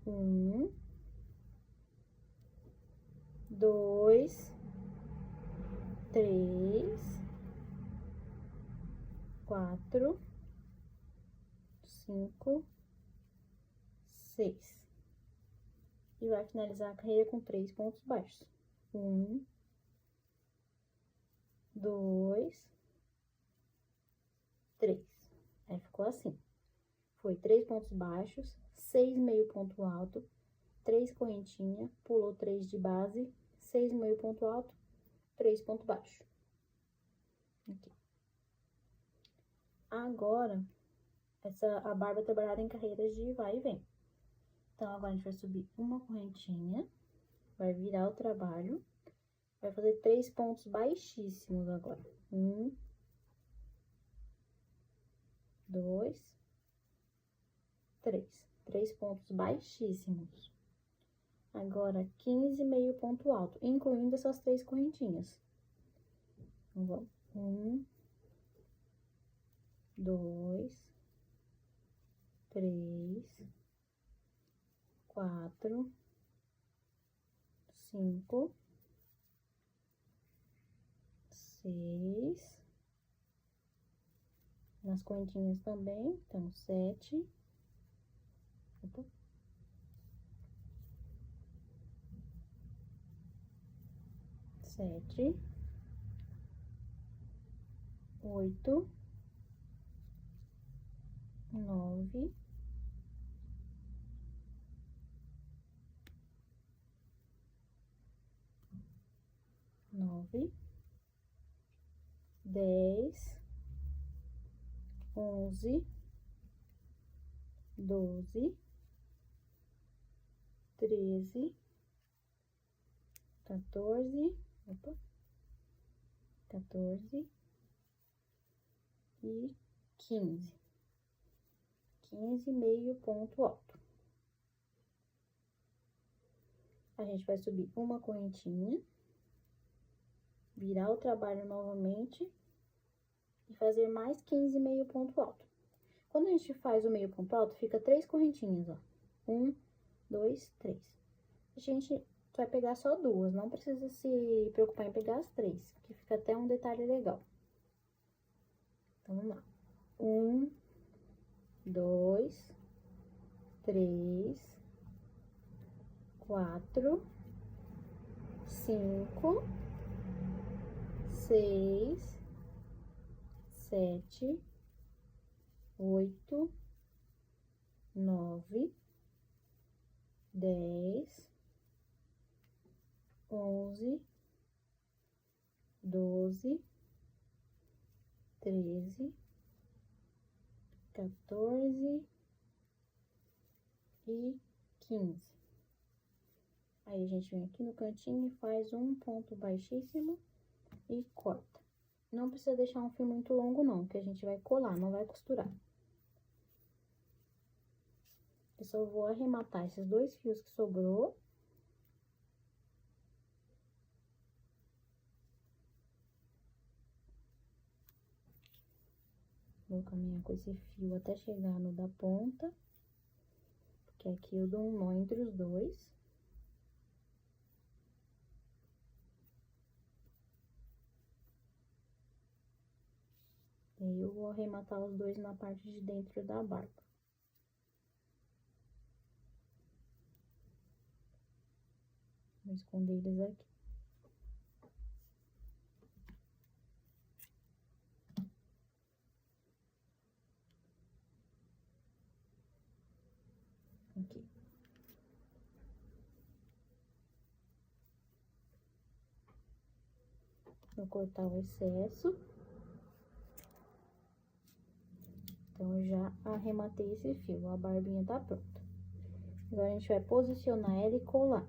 1, 2, 3, 4, 5, 6. E vai finalizar a carreira com 3 pontos baixos. 1, 2, 3. Aí, ficou assim. Foi 3 pontos baixos, 6 meio ponto alto, 3 correntinhas, pulou 3 de base, 6 meio ponto alto, 3 pontos baixos. Aqui. Agora, a barba é trabalhada em carreiras de vai e vem. Então, agora a gente vai subir uma correntinha, vai virar o trabalho, vai fazer 3 pontos baixíssimos agora. 1, 2, 3. 3 pontos baixíssimos. Agora, 15 meio ponto alto, incluindo essas 3 correntinhas. Então, vamos. 1, 2, 3, 4, 5, 6. Nas correntinhas também, então, 7. Opa. 7, 8, 9, 10, 11, 12, 13, 14, opa, 14 e 15. 15 meio ponto alto. A gente vai subir uma correntinha, virar o trabalho novamente e fazer mais 15 meio ponto alto. Quando a gente faz o meio ponto alto, fica 3 correntinhas, ó. 1, 2, 3. A gente vai pegar só 2, não precisa se preocupar em pegar as 3, que fica até um detalhe legal. Então, vamos lá. 1, 2, 3, 4, 5, 6, 7, 8, 9, 10, 11, 12, 13, 14 e 15. Aí, a gente vem aqui no cantinho e faz um ponto baixíssimo e corta. Não precisa deixar um fio muito longo, não, que a gente vai colar, não vai costurar. Eu só vou arrematar esses 2 fios que sobrou. Vou caminhar com esse fio até chegar no da ponta, porque aqui eu dou um nó entre os 2. E aí, eu vou arrematar os dois na parte de dentro da barba. Vou esconder eles aqui. Aqui. Vou cortar o excesso. Então, eu já arrematei esse fio, a barbinha tá pronta. Agora, a gente vai posicionar ela e colar.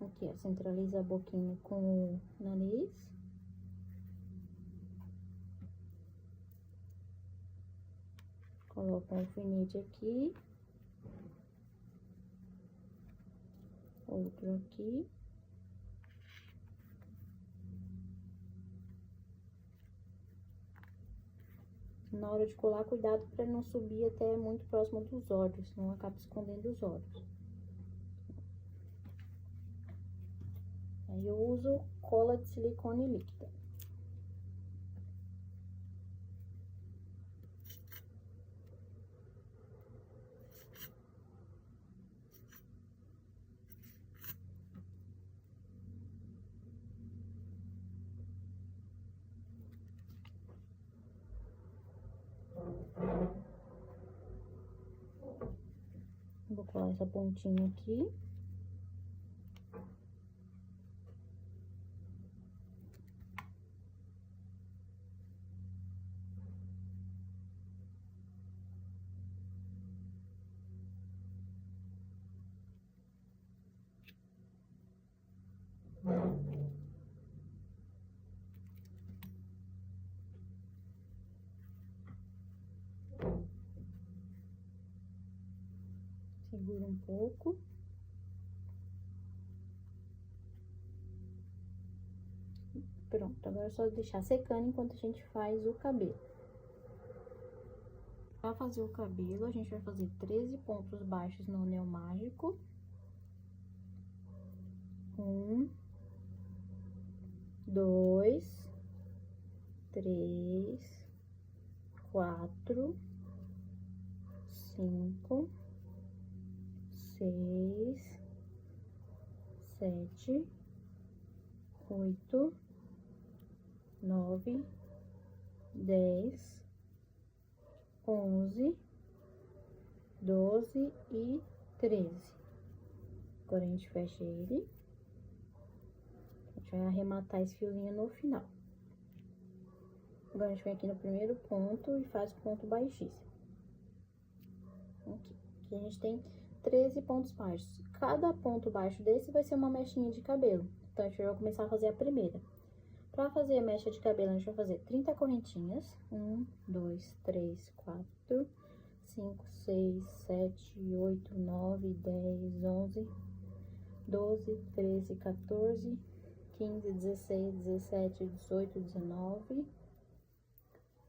Aqui, ó, centraliza a boquinha com o nariz. Coloca um alfinete aqui. Outro aqui. Na hora de colar, cuidado para não subir até muito próximo dos olhos, senão acaba escondendo os olhos. Aí, eu uso cola de silicone líquida. Vou colar essa pontinha aqui. Segura um pouco. Pronto, agora é só deixar secando enquanto a gente faz o cabelo. Para fazer o cabelo, a gente vai fazer 13 pontos baixos no anel mágico. 1, 2, 3, 4, 5, 6, 7, 8, 9, 10, 11, 12 e 13. Agora, a gente fecha ele. A gente vai arrematar esse fiozinho no final. Agora, a gente vem aqui no primeiro ponto e faz o ponto baixíssimo. Aqui a gente tem 13 pontos baixos. Cada ponto baixo desse vai ser uma mechinha de cabelo. Então, a gente vai começar a fazer a primeira. Pra fazer a mecha de cabelo, a gente vai fazer 30 correntinhas. 1, 2, 3, 4, 5, 6, 7, 8, 9, 10, 11, 12, 13, 14, 15, 16, 17, 18, 19,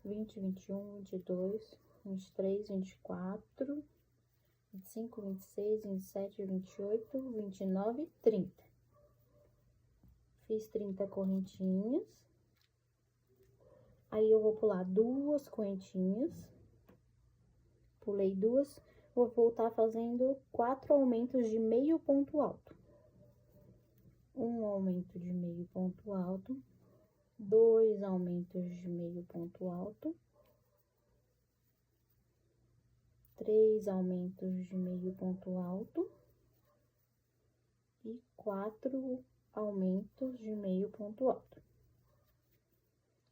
20, 21, 22, 23, 24, 25, 26, 27, 28, 29 e 30. Fiz 30 correntinhas. Aí, eu vou pular 2 correntinhas. Pulei 2. Vou voltar fazendo 4 aumentos de meio ponto alto. Um aumento de meio ponto alto. 2 aumentos de meio ponto alto. 3 aumentos de meio ponto alto. E 4 aumentos de meio ponto alto.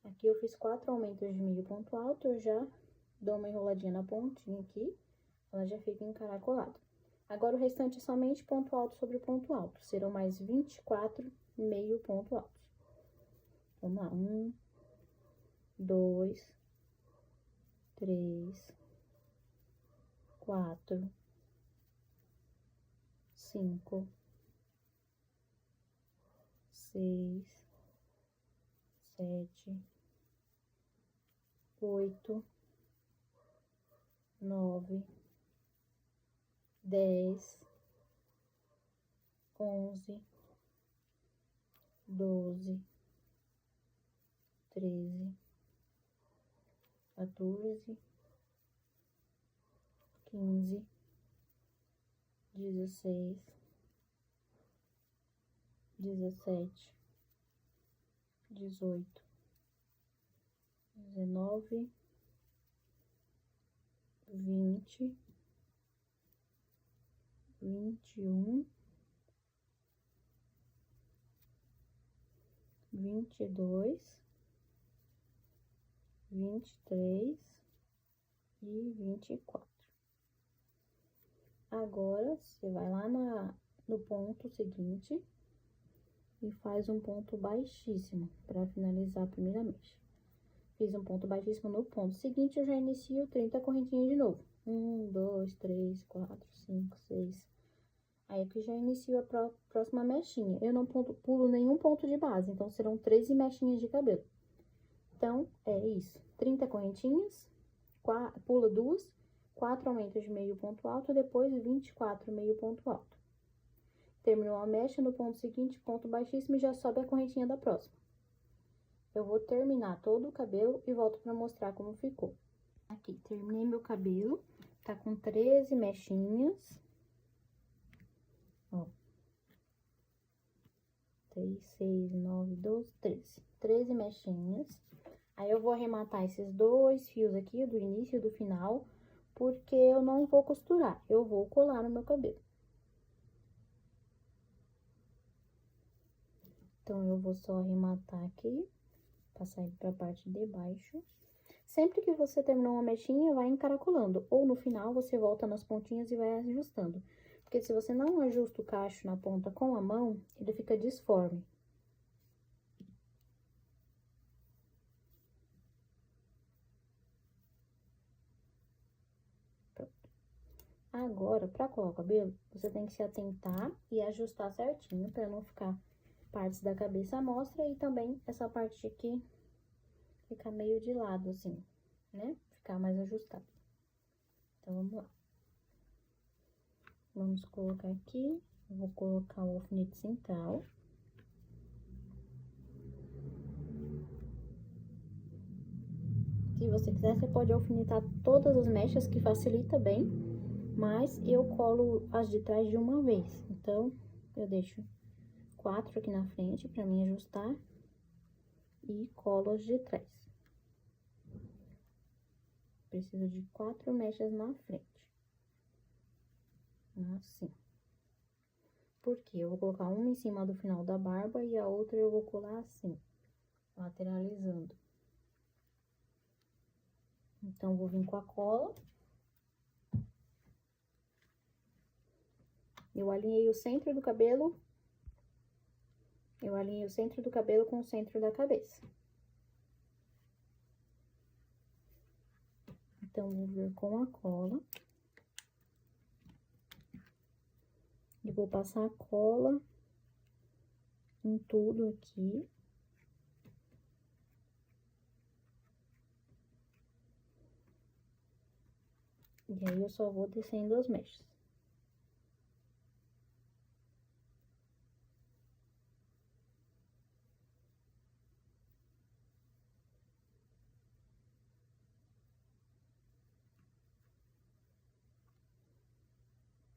Aqui eu fiz 4 aumentos de meio ponto alto, eu já dou uma enroladinha na pontinha aqui, ela já fica encaracolada. Agora, o restante é somente ponto alto sobre ponto alto, serão mais 24 meio ponto altos. Vamos lá, 1, 2, 3, 4, 5, 6, 7, 8, 9, 10, 11, 12, 13, 14, 15, 16, 17, 18, 19, 20, 21, 22, 23 e 24. Agora, você vai lá no ponto seguinte e faz um ponto baixíssimo para finalizar a primeira mecha. Fiz um ponto baixíssimo no ponto seguinte, eu já inicio 30 correntinhas de novo. 1, 2, 3, 4, 5, 6. Aí, aqui já inicio a próxima mechinha. Eu não pulo nenhum ponto de base, então serão 13 mechinhas de cabelo. Então, é isso. 30 correntinhas, pula 2, 4 aumentos de meio ponto alto, depois 24 meio ponto alto. Terminou a mecha, no ponto seguinte, ponto baixíssimo, e já sobe a correntinha da próxima. Eu vou terminar todo o cabelo e volto pra mostrar como ficou. Aqui, terminei meu cabelo, tá com 13 mechinhas. Ó. 3, 6, 9, 12, 13. 13 mechinhas. Aí, eu vou arrematar esses dois fios aqui, do início e do final, porque eu não vou costurar, eu vou colar no meu cabelo. Então, eu vou só arrematar aqui, passar ele pra parte de baixo. Sempre que você terminou uma mechinha, vai encaracolando, ou no final, você volta nas pontinhas e vai ajustando. Porque se você não ajusta o cacho na ponta com a mão, ele fica disforme. Agora, pra colar o cabelo, você tem que se atentar e ajustar certinho, pra não ficar partes da cabeça à mostra e também essa parte aqui ficar meio de lado, assim, né? Ficar mais ajustado. Então, vamos lá. Vamos colocar aqui, eu vou colocar o alfinete central. Se você quiser, você pode alfinetar todas as mechas, que facilita bem, mas eu colo as de trás de uma vez. Então, eu deixo 4 aqui na frente pra mim ajustar e colo as de trás. Preciso de 4 mechas na frente. Assim. Porque eu vou colocar uma em cima do final da barba e a outra eu vou colar assim, lateralizando. Então, vou vir com a cola. Eu alinhei o centro do cabelo. Eu alinhei o centro do cabelo com o centro da cabeça. Então, vou vir com a cola. E vou passar a cola em tudo aqui. E aí, eu só vou descendo as mechas.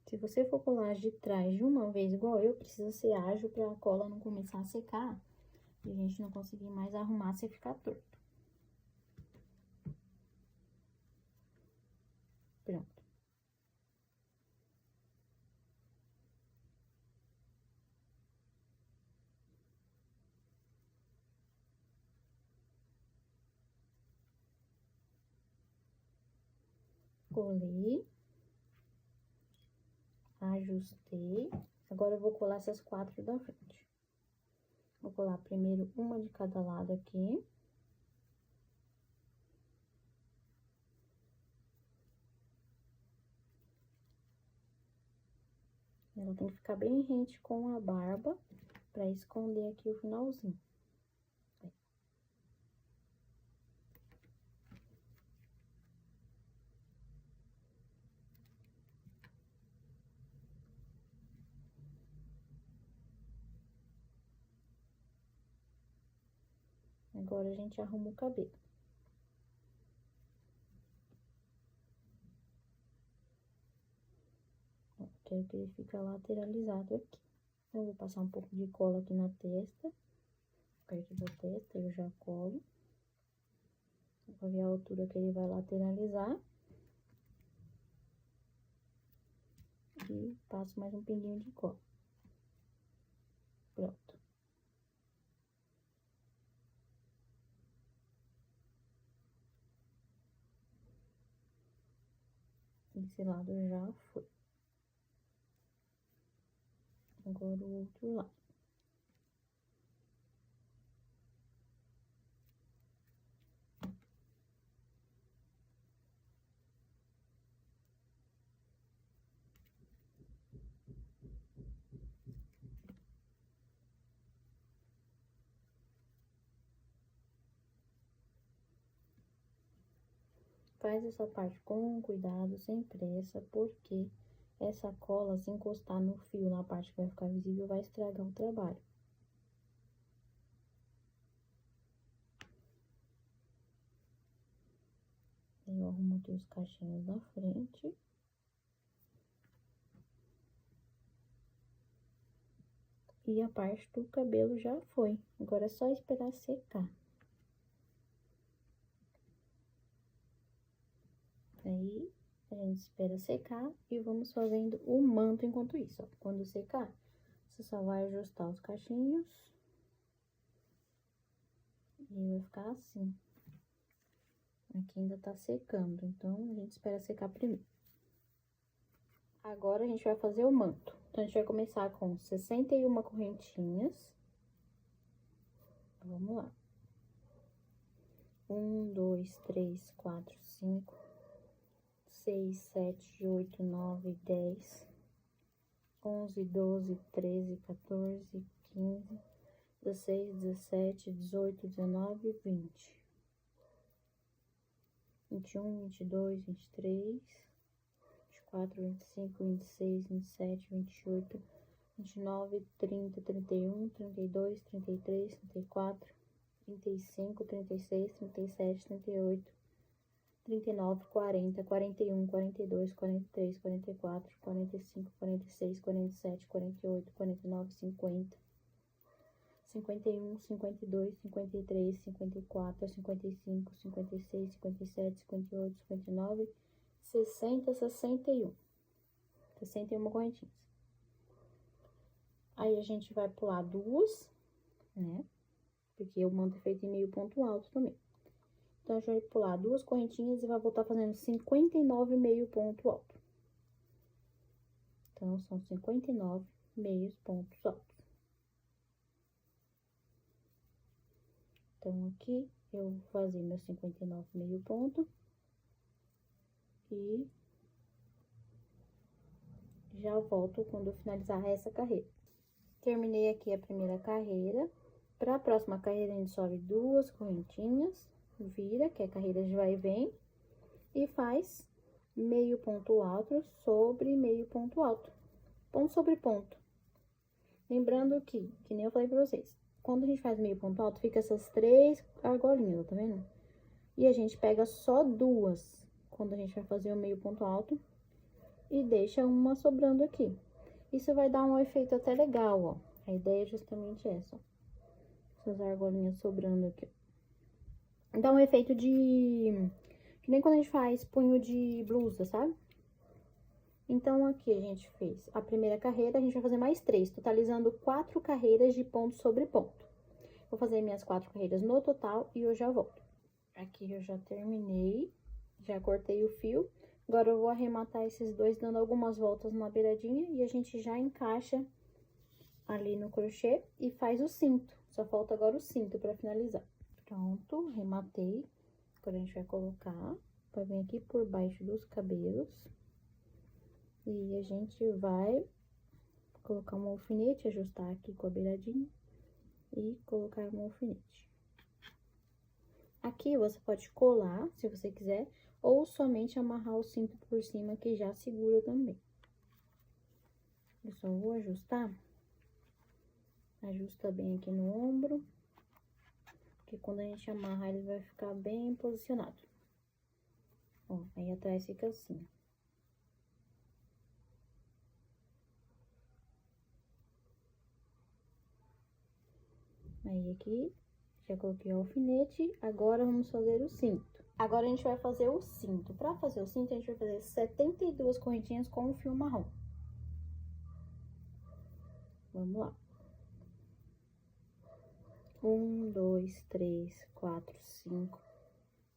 Se você for colar as de trás de uma vez, igual eu, precisa ser ágil pra a cola não começar a secar e a gente não conseguir mais arrumar sem ficar torto. Pronto. Colei. Ajustei. Agora, eu vou colar essas 4 da frente. Vou colar primeiro uma de cada lado aqui. Ela tem que ficar bem rente com a barba, pra esconder aqui o finalzinho. Agora, a gente arruma o cabelo. Quero que ele fique lateralizado aqui. Eu vou passar um pouco de cola aqui na testa, perto da testa, eu já colo. Pra ver a altura que ele vai lateralizar. E passo mais um pinguinho de cola. Pronto. Esse lado já foi. Agora o outro lado. Faz essa parte com cuidado, sem pressa, porque essa cola, se encostar no fio, na parte que vai ficar visível, vai estragar o trabalho. Eu arrumo aqui os cachinhos na frente. E a parte do cabelo já foi. Agora é só esperar secar. Aí, a gente espera secar e vamos fazendo o manto enquanto isso, ó. Quando secar, você só vai ajustar os cachinhos. E vai ficar assim. Aqui ainda tá secando, então a gente espera secar primeiro. Agora a gente vai fazer o manto. Então, a gente vai começar com 61 correntinhas. Vamos lá. 1, 2, 3, 4, 5, 6, 7, 8, 9, 10, 11, 12, 13, 14, 15, 16, 17, 18, 19, 20. 21, 22, 23, 24, 25, 26, 27, 28, 29, 30, 31, 32, 33, 34, 35, 36, 37, 38, 39, 40, 41, 42, 43, 44, 45, 46, 47, 48, 49, 50, 51, 52, 53, 54, 55, 56, 57, 58, 59, 60, 61. 61 correntinhas. Aí, a gente vai pular duas, né? Porque o manto é feito em meio ponto alto também. Então, a gente vai pular duas correntinhas e vai voltar fazendo 59 meio ponto alto. Então, são 59 meios pontos altos. Então, aqui, eu vou fazer meu 59 meio ponto. E já volto quando eu finalizar essa carreira. Terminei aqui a primeira carreira. Para a próxima carreira, a gente sobe duas correntinhas, vira, que é carreira de vai e vem, e faz meio ponto alto sobre meio ponto alto. Ponto sobre ponto. Lembrando que nem eu falei pra vocês, quando a gente faz meio ponto alto, fica essas três argolinhas, tá vendo? E a gente pega só duas quando a gente vai fazer o meio ponto alto e deixa uma sobrando aqui. Isso vai dar um efeito até legal, ó. A ideia é justamente essa, ó. Essas argolinhas sobrando aqui. Dá um efeito de... que nem quando a gente faz punho de blusa, sabe? Então, aqui a gente fez a primeira carreira, a gente vai fazer mais 3, totalizando 4 carreiras de ponto sobre ponto. Vou fazer minhas 4 carreiras no total e eu já volto. Aqui eu já terminei, já cortei o fio. Agora, eu vou arrematar esses dois, dando algumas voltas na beiradinha, e a gente já encaixa ali no crochê e faz o cinto. Só falta agora o cinto pra finalizar. Pronto, arrematei. Agora, a gente vai colocar, vai vir aqui por baixo dos cabelos. E a gente vai colocar um alfinete, ajustar aqui com a beiradinha e colocar um alfinete. Aqui você pode colar, se você quiser, ou somente amarrar o cinto por cima, que já segura também. Eu só vou ajustar. Ajusta bem aqui no ombro, porque quando a gente amarrar, ele vai ficar bem posicionado. Ó, aí atrás fica assim. Aí, aqui, já coloquei o alfinete. Agora, vamos fazer o cinto. Agora, a gente vai fazer o cinto. Pra fazer o cinto, a gente vai fazer 72 correntinhas com o fio marrom. Vamos lá. 1, 2, 3, 4, 5,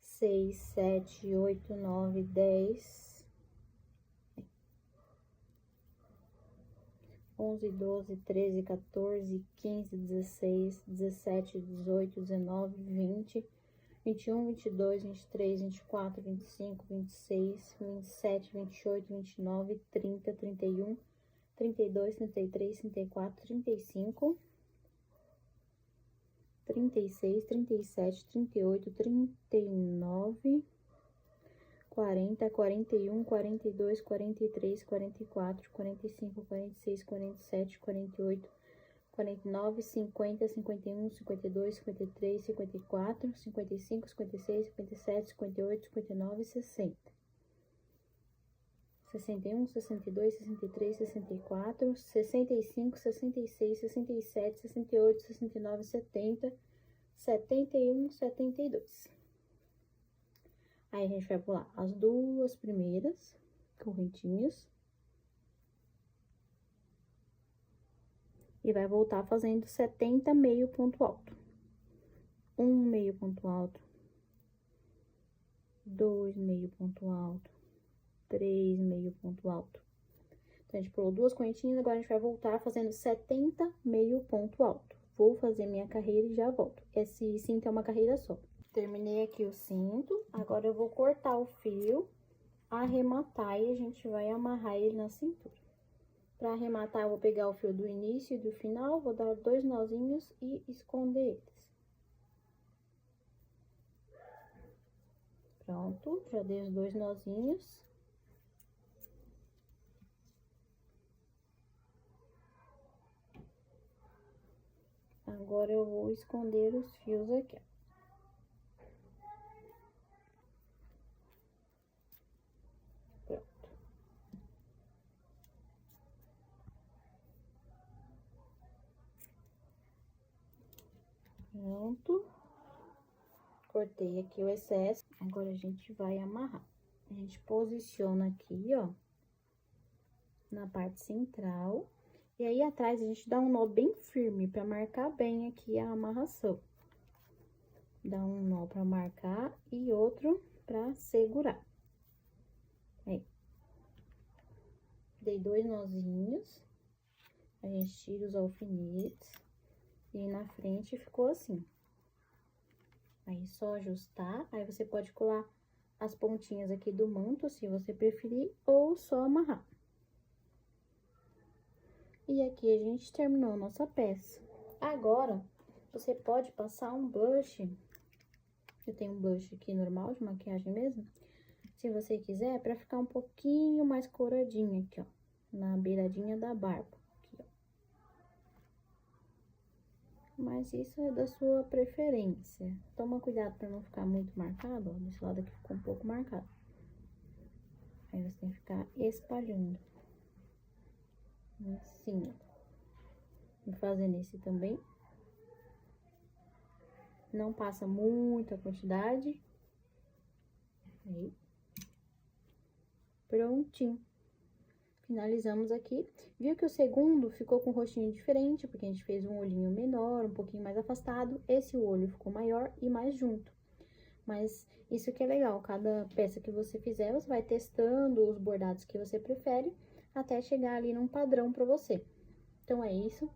6, 7, 8, 9, 10, 11, 12, 13, 14, 15, 16, 17, 18, 19, 20, 21, 22, 23, 24, 25, 26, 27, 28, 29, 30, 31, 32, 33, 34, 35, 36, 37, 38, 39, 40, 41, 42, 43, 44, 45, 46, 47, 48, 49, 50, 51, 52, 53, 54, 55, 56, 57, 58, 59, 60. 61, 62, 63, 64, 65, 66, 67, 68, 69, 70, 71, 72. Aí, a gente vai pular as duas primeiras correntinhas. E vai voltar fazendo 70 meio ponto alto. 1 meio ponto alto. 2 meio ponto alto. 3 meio ponto alto. Então, a gente pulou duas correntinhas, agora a gente vai voltar fazendo 70 meio ponto alto. Vou fazer minha carreira e já volto. Esse cinto é uma carreira só. Terminei aqui o cinto, agora eu vou cortar o fio, arrematar e a gente vai amarrar ele na cintura. Para arrematar, eu vou pegar o fio do início e do final, vou dar 2 nozinhos e esconder eles. Pronto, já dei os 2 nozinhos. Agora, eu vou esconder os fios aqui, ó. Pronto. Cortei aqui o excesso. Agora, a gente vai amarrar. A gente posiciona aqui, ó, na parte central. E aí, atrás, a gente dá um nó bem firme pra marcar bem aqui a amarração. Dá um nó pra marcar e outro pra segurar. Aí. Dei 2 nozinhos. A gente tira os alfinetes. E na frente ficou assim. Aí, só ajustar. Aí, você pode colar as pontinhas aqui do manto, se você preferir, ou só amarrar. E aqui, a gente terminou a nossa peça. Agora, você pode passar um blush. Eu tenho um blush aqui normal, de maquiagem mesmo. Se você quiser, pra ficar um pouquinho mais coloradinho aqui, ó. Na beiradinha da barba. Aqui, ó. Mas isso é da sua preferência. Toma cuidado pra não ficar muito marcado, ó. Desse lado aqui ficou um pouco marcado. Aí, você tem que ficar espalhando. Assim, ó. Vou fazer nesse também. Não passa muita quantidade. Aí. Prontinho. Finalizamos aqui. Viu que o segundo ficou com um rostinho diferente, porque a gente fez um olhinho menor, um pouquinho mais afastado. Esse olho ficou maior e mais junto. Mas isso que é legal, cada peça que você fizer, você vai testando os bordados que você prefere, até chegar ali num padrão pra você. Então, é isso.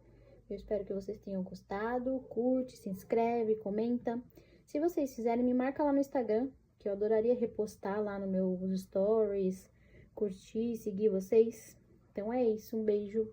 Eu espero que vocês tenham gostado. Curte, se inscreve, comenta. Se vocês quiserem, me marca lá no Instagram, que eu adoraria repostar lá no meus stories, curtir, seguir vocês. Então, é isso. Um beijo.